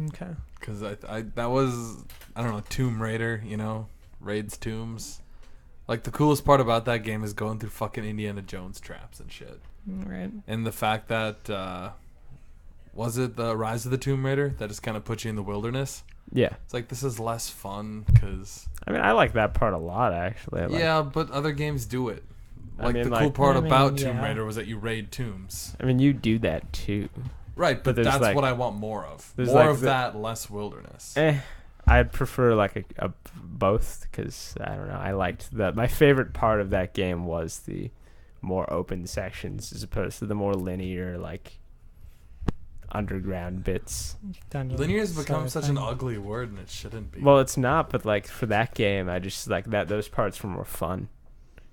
Okay. Because I that was, I don't know, Tomb Raider, raids tombs. Like, the coolest part about that game is going through fucking Indiana Jones traps and shit. Right. And the fact that, was it the Rise of the Tomb Raider that just kind of put you in the wilderness? yeah. It's like, this is less fun because... I mean, I like that part a lot actually. Yeah, but other games do it. Like, mean, the cool like- part I mean, about Tomb yeah. Raider was that you raid tombs. I mean, you do that too. Right, but there's, that's like- what I want more of. there's, More like, of the- that, less wilderness. I'd prefer like a both because I don't know. I liked my favorite part of that game was the more open sections as opposed to the more linear like underground bits. Linear has become Sorry, such fine. an ugly word, and it shouldn't be. Well, it's not, but like for that game, I just like that those parts were more fun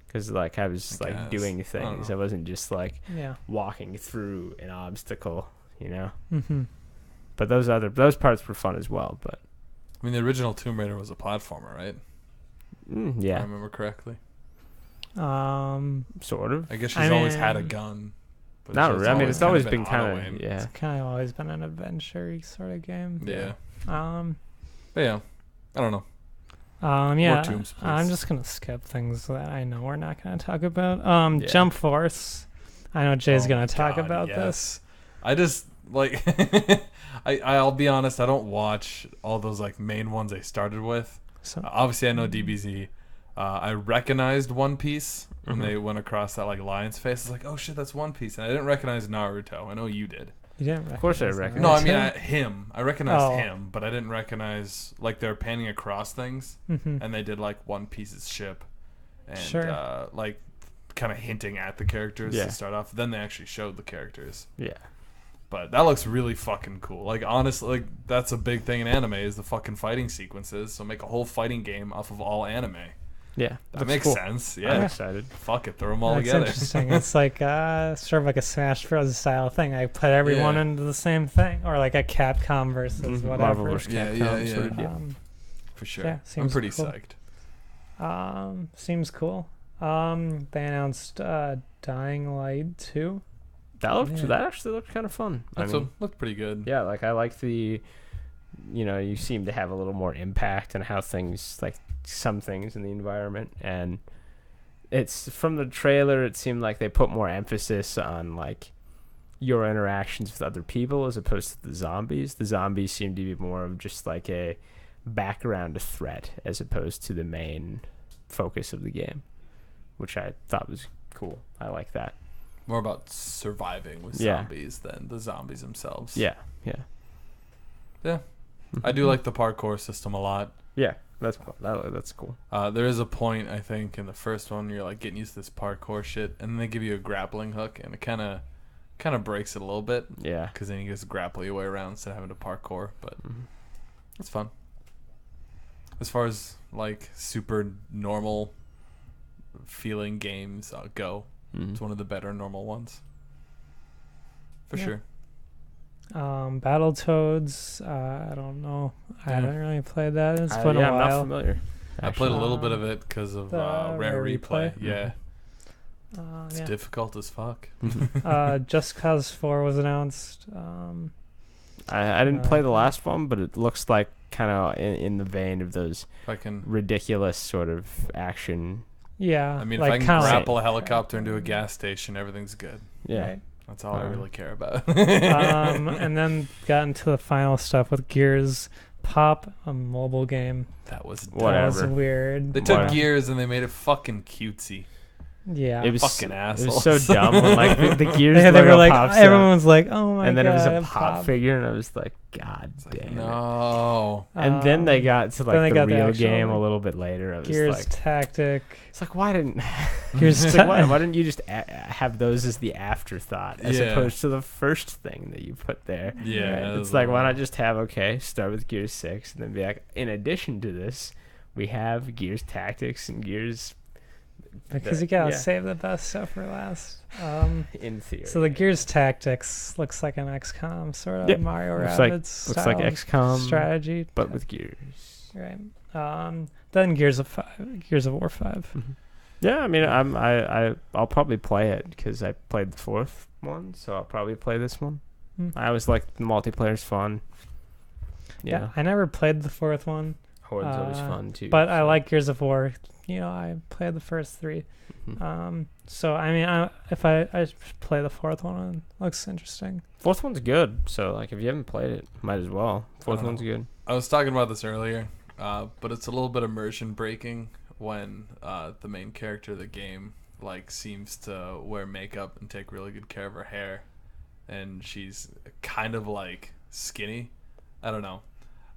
because like I was I like guess. doing I don't things. know. I wasn't just like Yeah. walking through an obstacle, Mm-hmm. But those parts were fun as well. But I mean, the original Tomb Raider was a platformer, right? If I yeah, remember correctly. Sort of. I guess she's always had a gun. But Not really. I mean, it's always been kind of auto-aim. yeah. It's kind of always been an adventure sort of game. Yeah. Um. But yeah. I don't know. Yeah. More tombs, please. I'm just gonna skip things that I know we're not gonna talk about. Yeah. Jump Force. I know Jay's Oh gonna my talk God, about yes. this. I just like I'll be honest, I don't watch all those like main ones they started with. So Obviously I know DBZ. I recognized One Piece when Mhm. they went across that like lion's face. It's like, oh shit, that's One Piece. And I didn't recognize Naruto. I know you did. you didn't. Of course I recognize No, I mean Naruto? him. I recognized Oh. him, but I didn't recognize like they're panning across things, Mhm. and they did like One Piece's ship, and Sure. like kind of hinting at the characters Yeah. to start off. Then they actually showed the characters. Yeah. But that looks really fucking cool. Like honestly, like that's a big thing in anime is the fucking fighting sequences. So make a whole fighting game off of all anime. Yeah. That Looks makes cool. sense. I'm Yeah. excited. Fuck it, throw them all That's together. interesting. It's like sort of like a Smash Bros. Style thing. I put everyone Yeah. into the same thing, or like a Capcom versus whatever. Marvel vs. Yeah, Capcom. yeah, sort of yeah. deal. For sure. Yeah, I'm seems pretty cool. psyched. Seems cool. They announced Dying Light 2. That actually looked kind of fun. Looked pretty good. Yeah, like I like the, you seem to have a little more impact on how things, like some things in the environment, and it's from the trailer. It seemed like they put more emphasis on like your interactions with other people as opposed to the zombies. The zombies seem to be more of just like a background threat as opposed to the main focus of the game, which I thought was cool. I like that. More about surviving with Yeah. zombies than the zombies themselves. Yeah. I do like the parkour system a lot. Yeah, that's cool. There is a point, I think, in the first one you're like getting used to this parkour shit, and then they give you a grappling hook, and it kind of breaks it a little bit, Yeah. because then you just grapple your way around instead of having to parkour. But it's fun. As far as like super normal feeling games go, it's one of the better normal ones. For Yeah. sure. Battletoads. I don't know. I Yeah. haven't really played that. It's been I'm a not while. familiar. I played a Actually. little bit of it because of The Rare Rare Replay. Replay? Yeah. It's Yeah. difficult as fuck. Just Cause 4 was announced. I didn't play the last one, but it looks like kind of in the vein of those If I can, ridiculous sort of action. Yeah. I mean, like if I can kinda like- grapple a helicopter into a gas station, everything's good. Yeah. Right. That's all I really care about. And then got into the final stuff with Gears Pop, a mobile game. That was dumb. Whatever. That was weird. They took Whatever. Gears and they made it fucking cutesy. Yeah. It was Fucking It assholes. was so dumb when like the Gears they logo were like, pops everyone up, was like, oh my god. and then it was a it pop popped. figure, and I was like, God It's like, damn it. no. And then they got to then like they the got the real actual, game a like, little bit later. I was Gears like, Tactic. it's like why didn't Gears it's like, Ta- why didn't you just have those as the afterthought as Yeah. opposed to the first thing that you put there? Yeah. It's like why not just have start with Gears 6 and then be like, in addition to this, we have Gears Tactics and Gears. Because you gotta yeah. save the best stuff for last. In theory. So the Gears Tactics looks like an XCOM sort of Yeah. Mario Looks like- Rabbids looks like style XCOM, strategy, but with Gears. right. Then Gears of War 5. Yeah, I mean, I'll probably play it because I played the fourth one, so I'll probably play this one. I always like the multiplayer's fun. Yeah, I never played the fourth one, Horde's always fun too. but I like Gears of War. I played the first 3. So I mean, if I play the fourth one, it looks interesting. Fourth one's good, so like if you haven't played it, might as well. Fourth don't one's know. good. I was talking about this earlier, but it's a little bit immersion breaking when the main character of the game like seems to wear makeup and take really good care of her hair, and she's kind of like skinny. I don't know.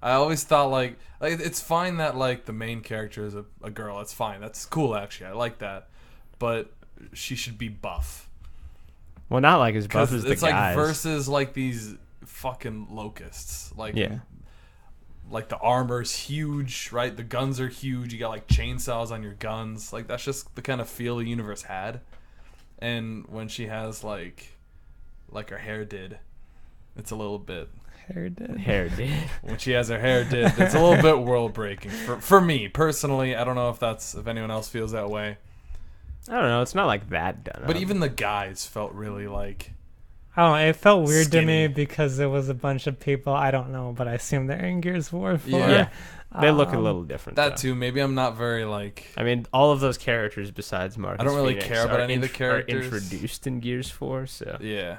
I always thought like it's fine that like the main character is a girl. That's fine. That's cool actually. I like that, but she should be buff. Well, not like as buff as the it's guys. like versus like these fucking locusts. Like Yeah. Like the armor's huge, right? The guns are huge. You got like chainsaws on your guns. Like that's just the kind of feel the universe had. And when she has like her hair did, it's a little bit. Hair did. Hair did. When she has her hair did, it's a little bit world breaking for me personally. I don't know if anyone else feels that way. I don't know. It's not like that done. But even the guys felt really like. I don't know, it felt weird Skinny. to me because there was a bunch of people, I don't know, but I assume they're in Gears of War 4. Yeah. They look a little different. That though. too. Maybe I'm not very like. I mean, all of those characters besides Marcus I don't really Phoenix care about are any of the characters. Are introduced in Gears 4, so. Yeah.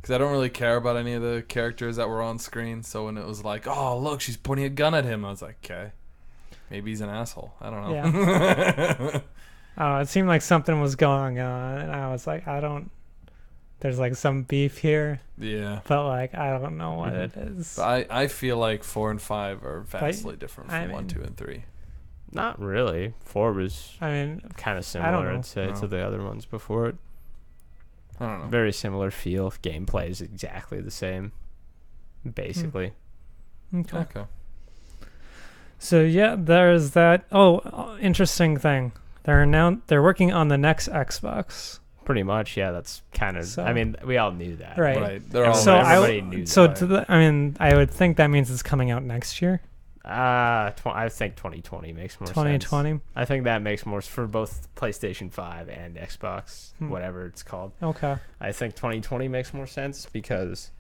Because I don't really care about any of the characters that were on screen. So when it was like, oh, look, she's pointing a gun at him, I was like, okay. Maybe he's an asshole. I don't know. Yeah. It seemed like something was going on, and I was like, there's like some beef here, Yeah. but like I don't know what it is. But I feel like 4 and 5 are vastly different from 1, 2, and 3. Not really. 4 was I mean, kind of I similar, don't know. I'd say, No. to the other ones before it. I don't know. Very similar feel. Gameplay is exactly the same, basically. okay. Okay. So yeah, there's that. Oh, interesting thing. They're working on the next Xbox. Pretty much, yeah. That's kind of. So- I mean, we all knew that. Right. Right. They're all So everybody knew So that. I mean, I would think that means it's coming out next year, I think 2020 makes more sense. 2020. I think that makes more for both PlayStation 5 and Xbox, Hmm. whatever it's called. Okay. I think 2020 makes more sense because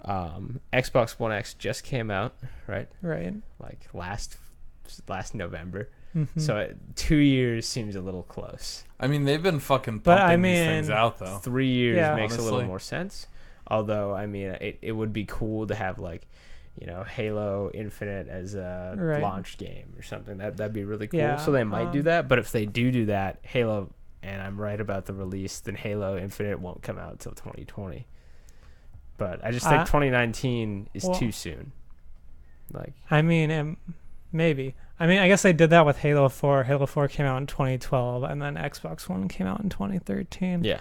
Xbox One X just came out, right? Right. Like last November. Mhm. So 2 years seems a little close. I mean, they've been fucking But pumping I these mean, things out, though. 3 years Yeah. makes a little Honestly. more sense. Although, I mean, it would be cool to have like, Halo Infinite as a Right. launch game or something. That'd be really cool. Yeah, So they might do um, that. But if they do that, Halo, and I'm right about the release, then Halo Infinite won't come out until 2020. But I just think 2019 is well- too soon. Like, I mean, maybe. I mean, I guess they did that with Halo 4. Halo 4 came out in 2012, and then Xbox One came out in 2013. yeah.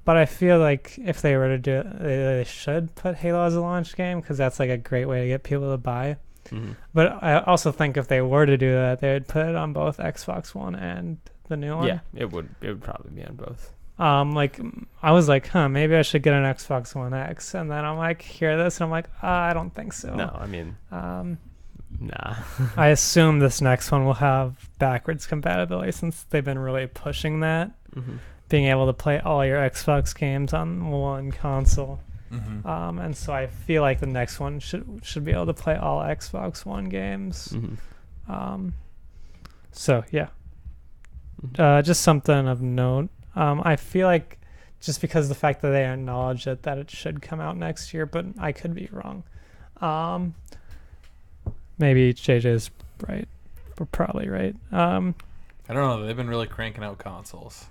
But I feel like if they were to do it, they should put Halo as a launch game because that's like a great way to get people to buy. Mhm. But I also think if they were to do that, they would put it on both Xbox One and the new one. Yeah, it would probably be on both. Like I was like, maybe I should get an Xbox One X, and then I'm like, hear this, and I'm like, I don't think so. No, I mean, nah. I assume this next one will have backwards compatibility since they've been really pushing that, Mhm. being able to play all your Xbox games on one console. Mm-hmm. And so I feel like the next one should be able to play all Xbox One games. Mhm. So yeah, Mhm. just something of note. I feel like just because of the fact that they acknowledge it, that it should come out next year, but I could be wrong. Maybe JJ's right. We're probably right. I don't know. They've been really cranking out consoles.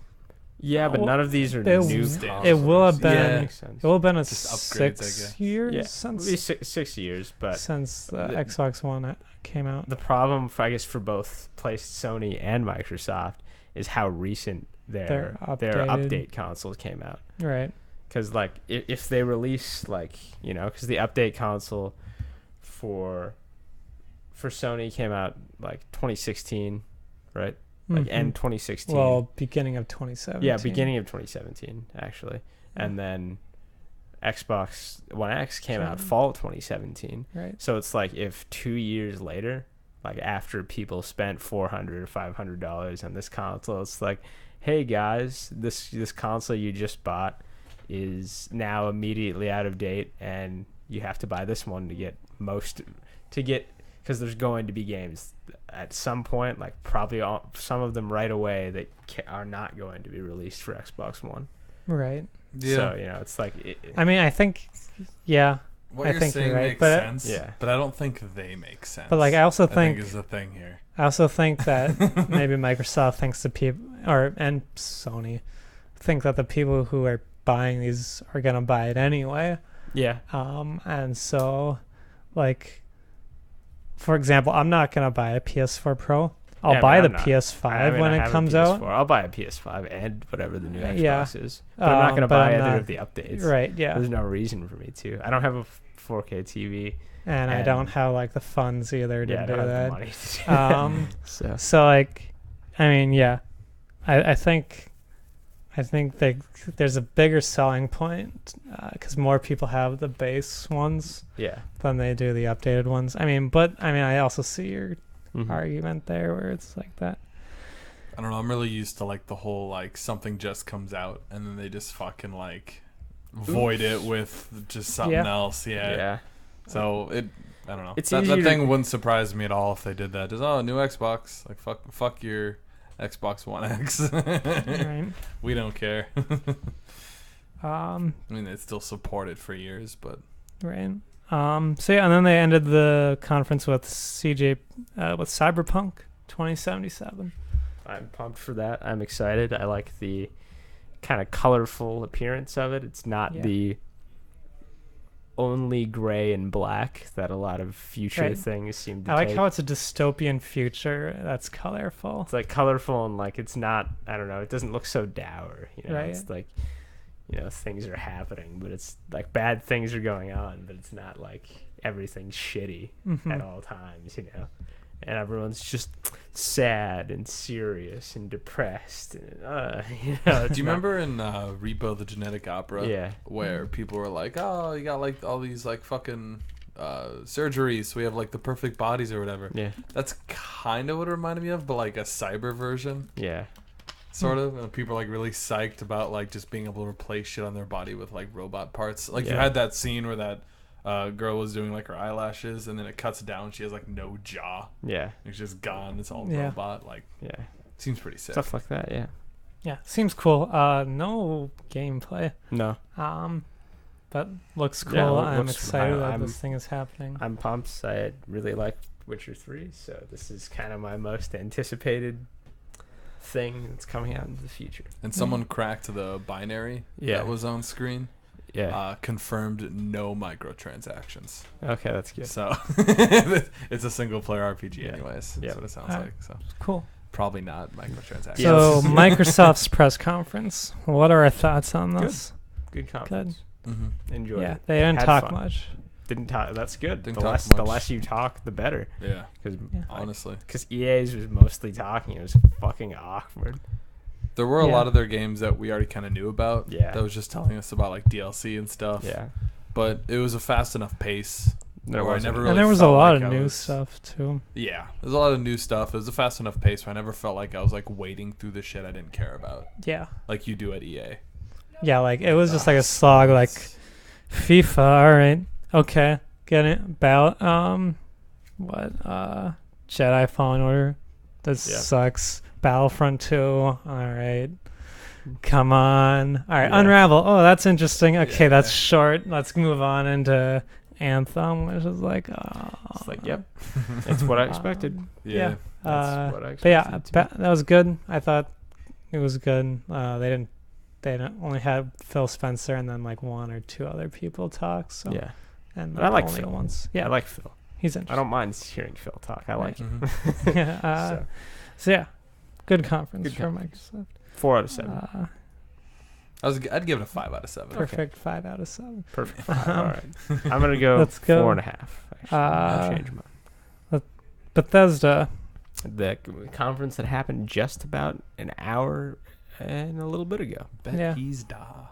Yeah, but Well, none of these are it new w- consoles. it will have Yeah, been- makes sense. It will have been a Just upgrades, I guess. 6 years Yeah, since it'll be 6 years, but since the the- Xbox One came out. the problem, I guess, for both Sony and Microsoft is how recent their Their updated- update consoles came out. Right. Because like if they release like because the update console for Sony came out like 2016, right? Like end 2016. Well, beginning of 2017. Yeah, beginning of 2017 actually, and then Xbox One X came out fall 2017. Right. So it's like if 2 years later, like after people spent $400 or $500 on this console, it's like, hey guys, this console you just bought is now immediately out of date, and you have to buy this one to get because there's going to be games at some point, like probably some of them right away, that are not going to be released for Xbox One. Right. Yeah. So it's like I mean, I think, yeah. What I you're think you're saying right, makes but- sense. Yeah. But I don't think they make sense. But like, I also I think is the thing here. that maybe Microsoft thinks the people, and Sony think that the people who are buying these are gonna buy it anyway. yeah. And so, like, for example, I'm not gonna buy a PS4 Pro. I'll Yeah, buy but the I'm not. PS5 when I it have a comes PS4. out. I'll buy a PS5 and whatever the new Xbox Yeah. is. But I'm not going to but buy I'm either not- of the updates. Right. Yeah. There's no reason for me to. I don't have a 4K TV. And I and- don't have like the funds either to Yeah, I do don't have the that. money to do that. So So like, I mean, yeah, I think there's a bigger selling point because more people have the base ones yeah. than they do the updated ones. I mean, I also see your Mhm. argument there where it's like that. I don't know. I'm really used to like the whole like something just comes out and then they just fucking like void it with just something else. Yeah. So I don't know. That thing wouldn't surprise me at all if they did that. Just new Xbox. Like fuck your Xbox One X. Right. We don't care. I mean, they still support it for years, but right. So yeah, and then they ended the conference with with Cyberpunk 2077. I'm pumped for that. I'm excited. I like the kind of colorful appearance of it. It's not the only gray and black that a lot of future things seem to I like take. how it's a dystopian future that's colorful. It's like colorful and like it's not, I don't know, it doesn't look so dour. Right. It's like, things are happening, but it's like bad things are going on, but it's not like everything's shitty at all times, And everyone's just sad and serious and depressed. And, do you remember in Repo the Genetic Opera? Yeah. Where people were like, oh, you got like all these like fucking surgeries, so we have like the perfect bodies or whatever. Yeah. That's kind of what it reminded me of, but like a cyber version. Yeah. Sort of. And people are like really psyched about like just being able to replace shit on their body with like robot parts. Like you had that scene where that girl was doing like her eyelashes and then it cuts down, she has like no jaw. Yeah. It's just gone. It's all robot. Like seems pretty sick. Stuff like that, yeah. Yeah, seems cool. No gameplay. No. But looks cool. Yeah, I'm excited that this thing is happening. I'm pumped. I really like Witcher 3, so this is kind of my most anticipated thing that's coming out into the future. And someone cracked the binary that was on screen. Yeah. Confirmed no microtransactions. Okay, that's good. So it's a single player RPG anyways. That's what it sounds like. So cool. Probably not microtransactions. So Microsoft's press conference. What are our thoughts on this? Good conference. Mm-hmm. Enjoyed it. Yeah, they didn't Had talk fun. much. Didn't talk. That's good. Didn't the talk less much. the less you talk, the better. Yeah. Because honestly, because EA's was mostly talking. It was fucking awkward. There were a lot of their games that we already kind of knew about. Yeah. That was just telling us about like DLC and stuff. Yeah. But it was a fast enough pace. There where I was never and really there was a felt lot like of I new was- stuff too. Yeah, there's a lot of new stuff. It was a fast enough pace where I never felt like I was like wading through the shit I didn't care about, Yeah. like you do at EA. Yeah, like it was just like a slog. Like FIFA. All right. Okay. Get it. Jedi Fallen Order. This sucks. Battlefront 2. All right. Come on. All right. Yeah. Unravel. Oh, that's interesting. Okay, Yeah. that's short. Let's move on into Anthem, which is like, It's like, yep, it's what I expected. Yeah. That's what I But yeah, expected. that was good. I thought it was good. They didn't only have Phil Spencer and then like one or two other people talk. So Yeah, and but I like only Phil. once. I Yeah, like Phil. he's I interesting. don't mind hearing Phil talk. I like it. Mhm. Yeah. So yeah, good conference Good for conference. Microsoft. 4 out of 7. I'd give it a 5 out of 7. Perfect. 5 out of 7. Perfect. All right. I'm gonna go Let's go. 4.5. Actually, I'll change mine. Bethesda. The conference that happened just about an hour and a little bit ago. Yeah. Bethesda.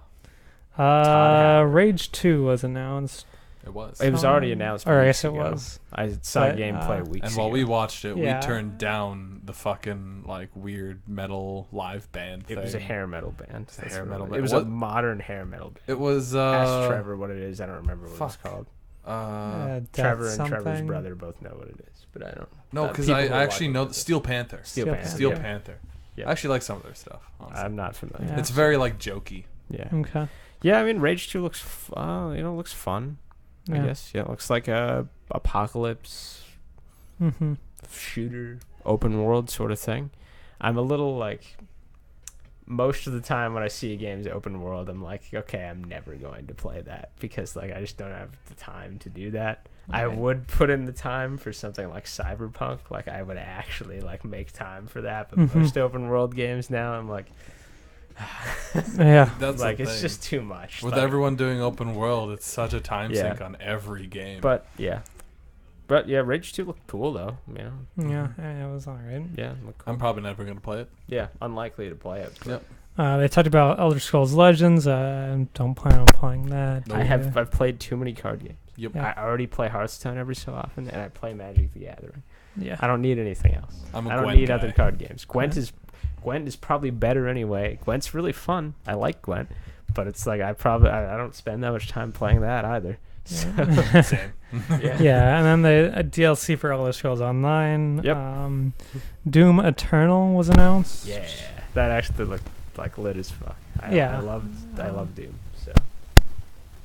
Howard. Rage 2 was announced. It was. It was already announced. Or I weeks guess it ago. was. I saw But, gameplay weeks And ago. while we watched it, Yeah. we turned down the fucking like weird metal live band thing. It was a hair metal band. It's a That's hair what metal it band. was. What? A modern hair metal band. It was Ask Trevor what it is. I don't remember what it's fuck. called. Death Trevor and something. Trevor's brother both know what it is, but I don't. no, because people I who are actually watching know it. Steel Panther. Steel Steel Panther. Steel yeah. Panther. Yeah. I actually like some of their stuff. Honestly. I'm not familiar. Yeah. It's very like jokey. Yeah. Okay. Yeah, I mean, Rage 2 looks, looks fun. I Yeah. guess. Yeah, it looks like a apocalypse Mm-hmm. shooter, open world sort of thing. I'm a little like, most of the time when I see a game's open world, I'm like, okay, I'm never going to play that because like I just don't have the time to do that. I Right. would put in the time for something like Cyberpunk, like I would actually like make time for that. But Mhm. most open world games now, I'm like, Yeah. That's like the it's thing. just too much. With Like, everyone doing open world, it's such a time Yeah. sink on every game. But yeah, Rage 2 looked cool though. You know, Yeah, it was alright. yeah, looked cool. I'm probably never gonna play it. Yeah, unlikely to play it. Yep. They talked about Elder Scrolls Legends. Don't plan on playing that. Nope. I've played too many card games. Yep. Yeah. I already play Hearthstone every so often, and I play Magic the Gathering. Yeah. I don't need anything else. I'm a I don't Gwent need guy. other card games. Gwent Gwent. is Gwent is probably better anyway. Gwent's really fun. I like Gwent, but it's like I don't spend that much time playing that either. So, Same. Yeah, and then the DLC for Elder Scrolls Online. Yep. Doom Eternal was announced. yeah, that actually looked like lit as fuck. Yeah. I love Doom. So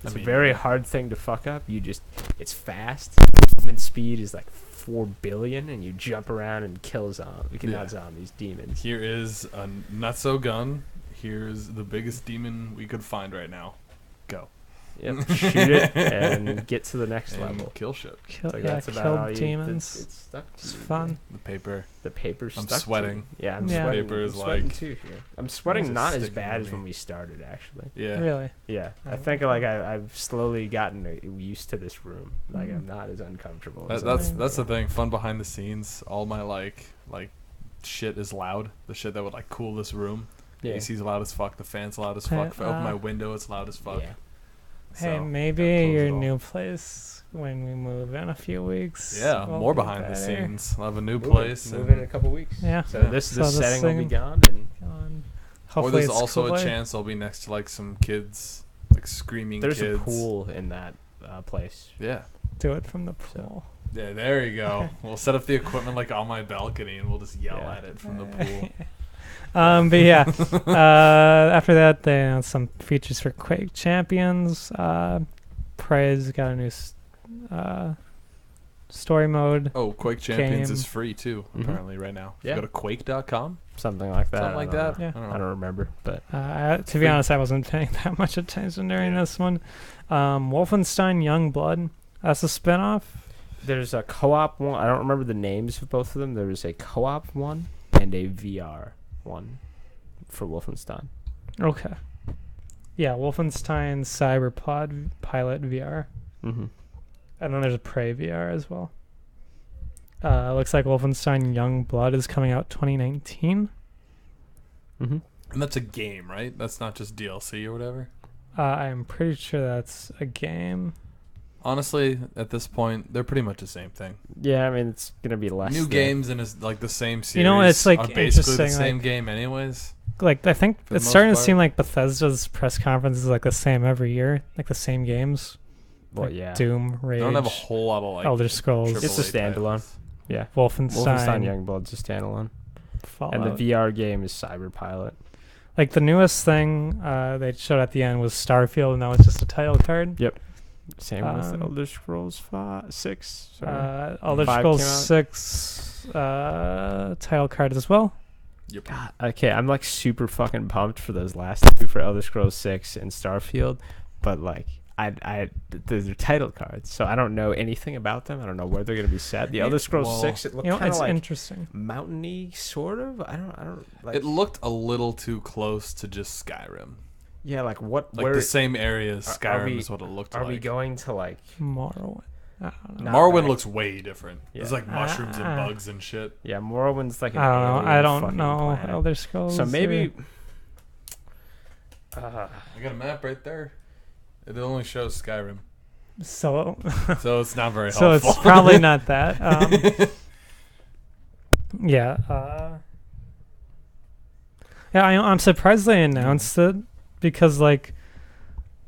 it's I mean, a very hard thing to fuck up. It's fast. Movement speed is like 4 billion, and you jump around and kill not zombies, demons. Here is a nutso gun. Here's the biggest demon we could find right now. Go. Yep, shoot it and get to the next And level. kill shit. That's about kill all demons. It's stuck to It's you. fun. The paper. The paper's I'm stuck sweating. To you. Yeah, I'm Yeah. sweating. Paper is I'm sweating like- too here. I'm sweating It's not as sticking bad to as me. when we started, actually. Yeah. Really? Yeah, I Oh, think okay. like I've slowly gotten used to this room. Like I'm not as uncomfortable. As That's the thing. Fun behind the scenes. All my like shit is loud. The shit that would like cool this room. The yeah. AC's loud as fuck. The fan's loud as Hey, fuck. If I open my window, it's loud as fuck. Yeah. Hey, So, maybe gotta close your it all. new place when we move in a few weeks. Yeah, will more be behind the better. scenes. I'll have a new Move place. Move and- in a couple weeks. Yeah. So Yeah. this So this setting will be thing- gone, and Or Or there's also a chance I'll be next to like some kids, like screaming there's kids. a pool in that place. Yeah. Do it from the pool. Yeah, there you go. We'll set up the equipment like on my balcony and we'll just yell Yeah. at it from the pool. But yeah, after that they announced some features for Quake Champions. Prey's got a new story mode. Oh, Quake Champions Game. is free too, Mhm. apparently, right now. If Yeah. you go to quake.com, Something like that. something like I don't that. know. Yeah. I don't I know. don't remember, but To be Free. honest, I wasn't paying that much attention during Yeah. this one. Wolfenstein Youngblood. That's a spinoff. there's a co-op one. I don't remember the names of both of them. There was a co-op one and a VR one for Wolfenstein. Okay. Yeah, Wolfenstein Cyberpod Pilot VR. Mm-hmm. And then there's a Prey VR as well. Looks like Wolfenstein Youngblood is coming out 2019. Mm-hmm. And that's a game, right? That's not just DLC or whatever. I'm pretty sure that's a game. Honestly, at this point, they're pretty much the same thing. Yeah, I mean it's gonna be less. New than- games and it's like the same series. You know, it's, like, are basically the interesting, same like- game, anyways. Like I think For the it's most starting to part. seem like Bethesda's press conferences is like the same every year, like the same games. Well, Like yeah. Doom, They Rage, don't have a whole lot of like Elder Scrolls, It's a AAA standalone. titles. Yeah. Wolfenstein, Wolfenstein Youngblood's a standalone, Fallout. and the VR game is Cyberpilot. Like the newest thing they showed at the end was Starfield, and that was just a title card. Same with Um, Elder Scrolls 6. Sorry. Elder 5 Scrolls came out. 6 title card as well. Yep. God, okay, I'm like super fucking pumped for those last two for Elder Scrolls 6 and Starfield, but like they're title cards, so I don't know anything about them. I don't know where they're gonna be set. The Elder Scrolls Well, 6, it looked You know, kind of it's like interesting. mountainy, sort of. I don't like. It looked a little too close to just Skyrim. Yeah, like what? Like where the same area as are Skyrim we- is what it looked are like. we going to like? Morrowind. I don't know. Not Morrowind right. looks way different. There's Yeah. like mushrooms and Ah. bugs and shit. Yeah, Morrowind's like. An I don't know. I alien don't fucking know planet. Elder Scrolls. So maybe. I got a map right there. It only shows Skyrim, So so it's not very so helpful. it's probably not that. Yeah. Yeah, I'm surprised they announced it because like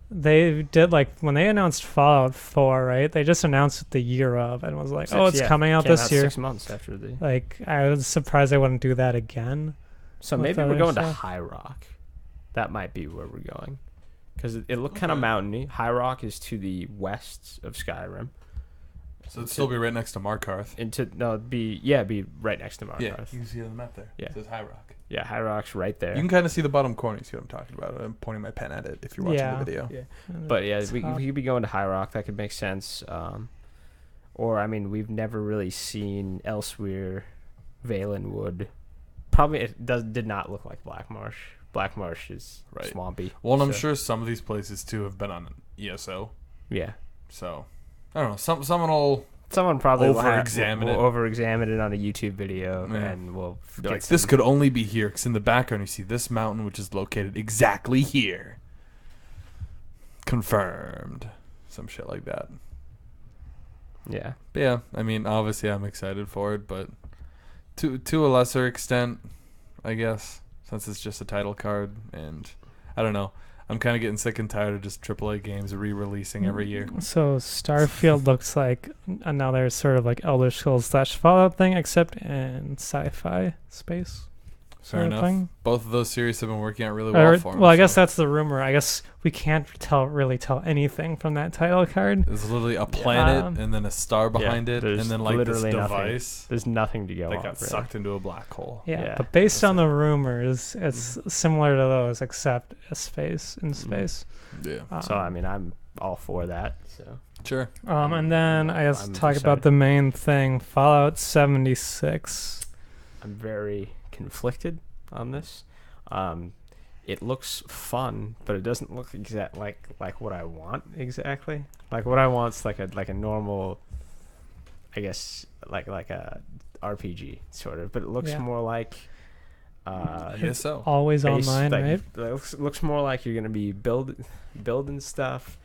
they did like when they announced Fallout 4, right? They just announced it the year of and was like, oh, it's coming out came this year. 6 months after the. Like I was surprised they wouldn't do that again. So with maybe we're other going to stuff. High Rock. That might be where we're going, because it looked kind of Okay. mountainy. High Rock is to the west of Skyrim. So it'd still be right next to Markarth. It'd be right next to Markarth. Yeah, you can see it on the map there. Yeah. It says High Rock. Yeah, High Rock's right there. You can kind of see the bottom corner. You see what I'm talking about? I'm pointing my pen at it if you're watching Yeah. the video. Yeah. And But yeah, it's we top. could be going to High Rock. That could make sense. Or I mean, we've never really seen elsewhere. Valenwood. Probably it did not look like Black Marsh. Black Marsh is Right. swampy. Well, and I'm So- sure some of these places too have been on ESO. Yeah. So I don't know. Someone will Someone probably will Over-examine it. over-examine it on a YouTube video, Yeah. and we'll be get like, this some- could only be here because in the background you see this mountain, which is located exactly here. Confirmed. Some shit like that. Yeah. But yeah, I mean, obviously I'm excited for it, but to a lesser extent, I guess, since it's just a title card, and I don't know. I'm kind of getting sick and tired of just AAA games re-releasing every year. So Starfield looks like another sort of like Elder Scrolls / Fallout thing, except in sci-fi space. Fair enough. Thing. Both of those series have been working out really well for them. Well, I guess that's the rumor. I guess we can't really tell anything from that title card. There's literally a planet and then a star behind it, and then like this device. There's nothing to go that on. got sucked into a black hole. Yeah, but based on the rumors, it's similar to those, except in space. Yeah. So I mean, I'm all for that. So sure. And then I guess talk about the main thing, Fallout 76. I'm very conflicted on this. It looks fun, but it doesn't look like what I want exactly. Like what I want's like a normal, I guess like a RPG sort of, but it looks more like I guess so. Always online, right? It looks more like you're gonna be building stuff,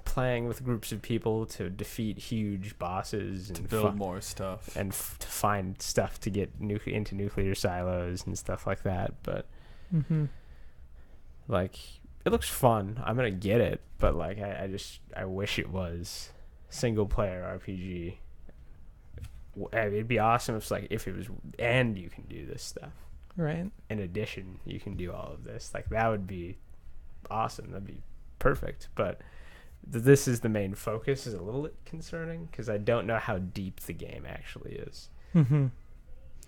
playing with groups of people to defeat huge bosses and to build more stuff and to find stuff to get into nuclear silos and stuff like that. But like it looks fun. I'm gonna get it, but like I wish it was single player RPG. It'd be awesome if it was, and you can do this stuff. Right. In addition, you can do all of this. Like that would be awesome. That'd be perfect. But this is the main focus is a little bit concerning because I don't know how deep the game actually is.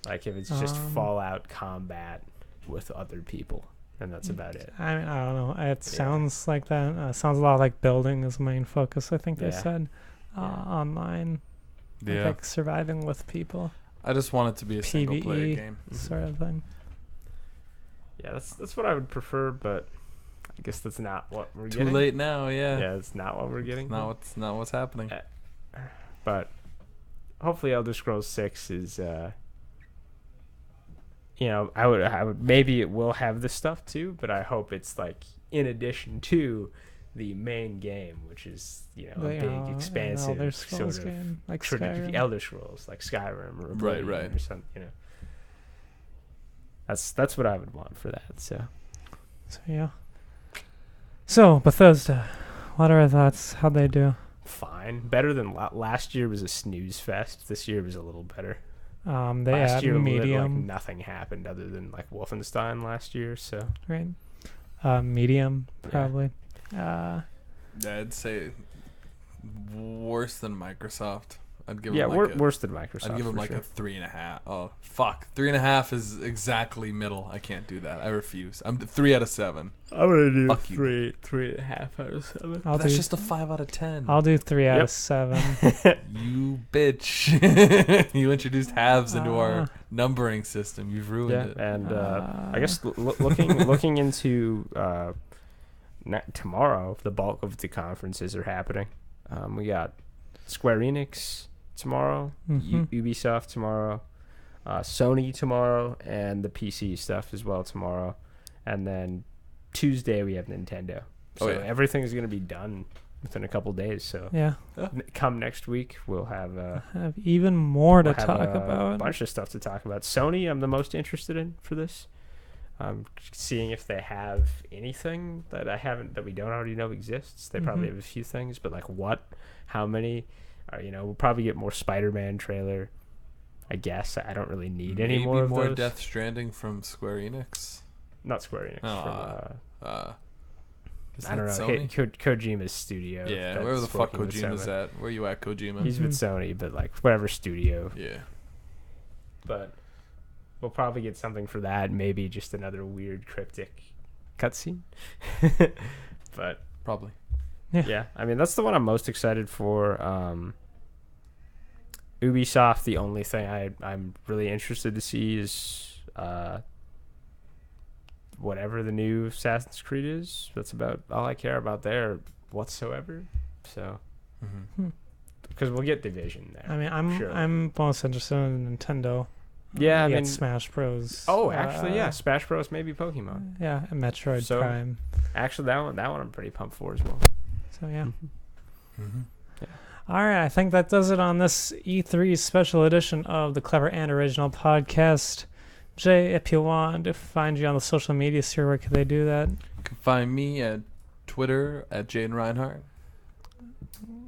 Like if it's just Fallout combat with other people, and that's about it. I mean, I don't know. It sounds like that. Sounds a lot like building is the main focus. I think they said online. Like surviving with people. I just want it to be a single player game sort of thing. Yeah, that's what I would prefer, but I guess that's not what we're getting. Too late now, yeah. Yeah, it's not what we're getting. It's not what's happening. But hopefully Elder Scrolls 6 is I would maybe it will have this stuff too, but I hope it's like in addition to the main game, which is a big expansive Elder Scrolls sort of game, like Elder Scrolls, like Skyrim or right or something. That's what I would want for that. So yeah. So Bethesda, what are our thoughts? How'd they do? Fine, better than last year was a snooze fest. This year was a little better. They last year medium. Like nothing happened other than like Wolfenstein last year. So right, medium probably. I'd say worse than Microsoft. I'd give worse than Microsoft. I'd give them like a 3.5. Oh fuck, 3.5 is exactly middle. I can't do that. I refuse. I'm 3 out of 7. I'm gonna do 3.5 out of 7. That's just a 5 out of 10. I'll do 3 out of 7. You bitch! You introduced halves into our numbering system. You've ruined it. And I guess looking into tomorrow, the bulk of the conferences are happening. We got Square Enix tomorrow, Ubisoft tomorrow, Sony tomorrow, and the PC stuff as well tomorrow. And then Tuesday we have Nintendo. So everything's going to be done within a couple days. So come next week we'll have even more to talk about. A bunch of stuff to talk about. Sony, I'm the most interested in for this. Seeing if they have anything that we don't already know exists. They probably have a few things, but like what, how many? We'll probably get more Spider-Man trailer. I guess I don't really need any more of those. Maybe more Death Stranding from Square Enix. Not Square Enix. I don't know. Sony? Kojima's studio. Yeah, wherever the fuck Kojima's at. Where you at, Kojima? He's with Sony, but like whatever studio. Yeah. But we'll probably get something for that. Maybe just another weird cryptic cutscene. But probably. Yeah. I mean, that's the one I'm most excited for. Ubisoft, the only thing I'm really interested to see is whatever the new Assassin's Creed is. That's about all I care about there whatsoever. So, because we'll get Division there. I mean, I'm most interested in Nintendo. Yeah, I mean Smash Bros. Oh, actually, Smash Bros. Maybe Pokemon. Yeah, and Metroid Prime. Actually, that one I'm pretty pumped for as well. So yeah. All right, I think that does it on this E3 special edition of the Clever and Original podcast. Jay, if you want to find you on the social media sphere, where can they do that? You can find me at Twitter at Jayden Reinhart.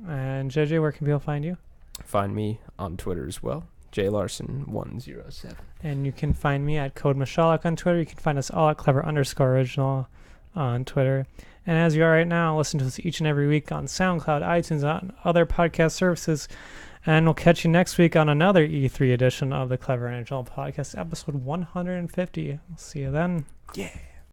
And JJ, where can people find you? Find me on Twitter as well, JJ Larson 107. And you can find me at Kody Misialek on Twitter. You can find us all at clever_original on Twitter. And as you are right now, listen to us each and every week on SoundCloud, iTunes, on other podcast services. And we'll catch you next week on another E3 edition of the Clever NHL Podcast, episode 150. We'll see you then. Yeah.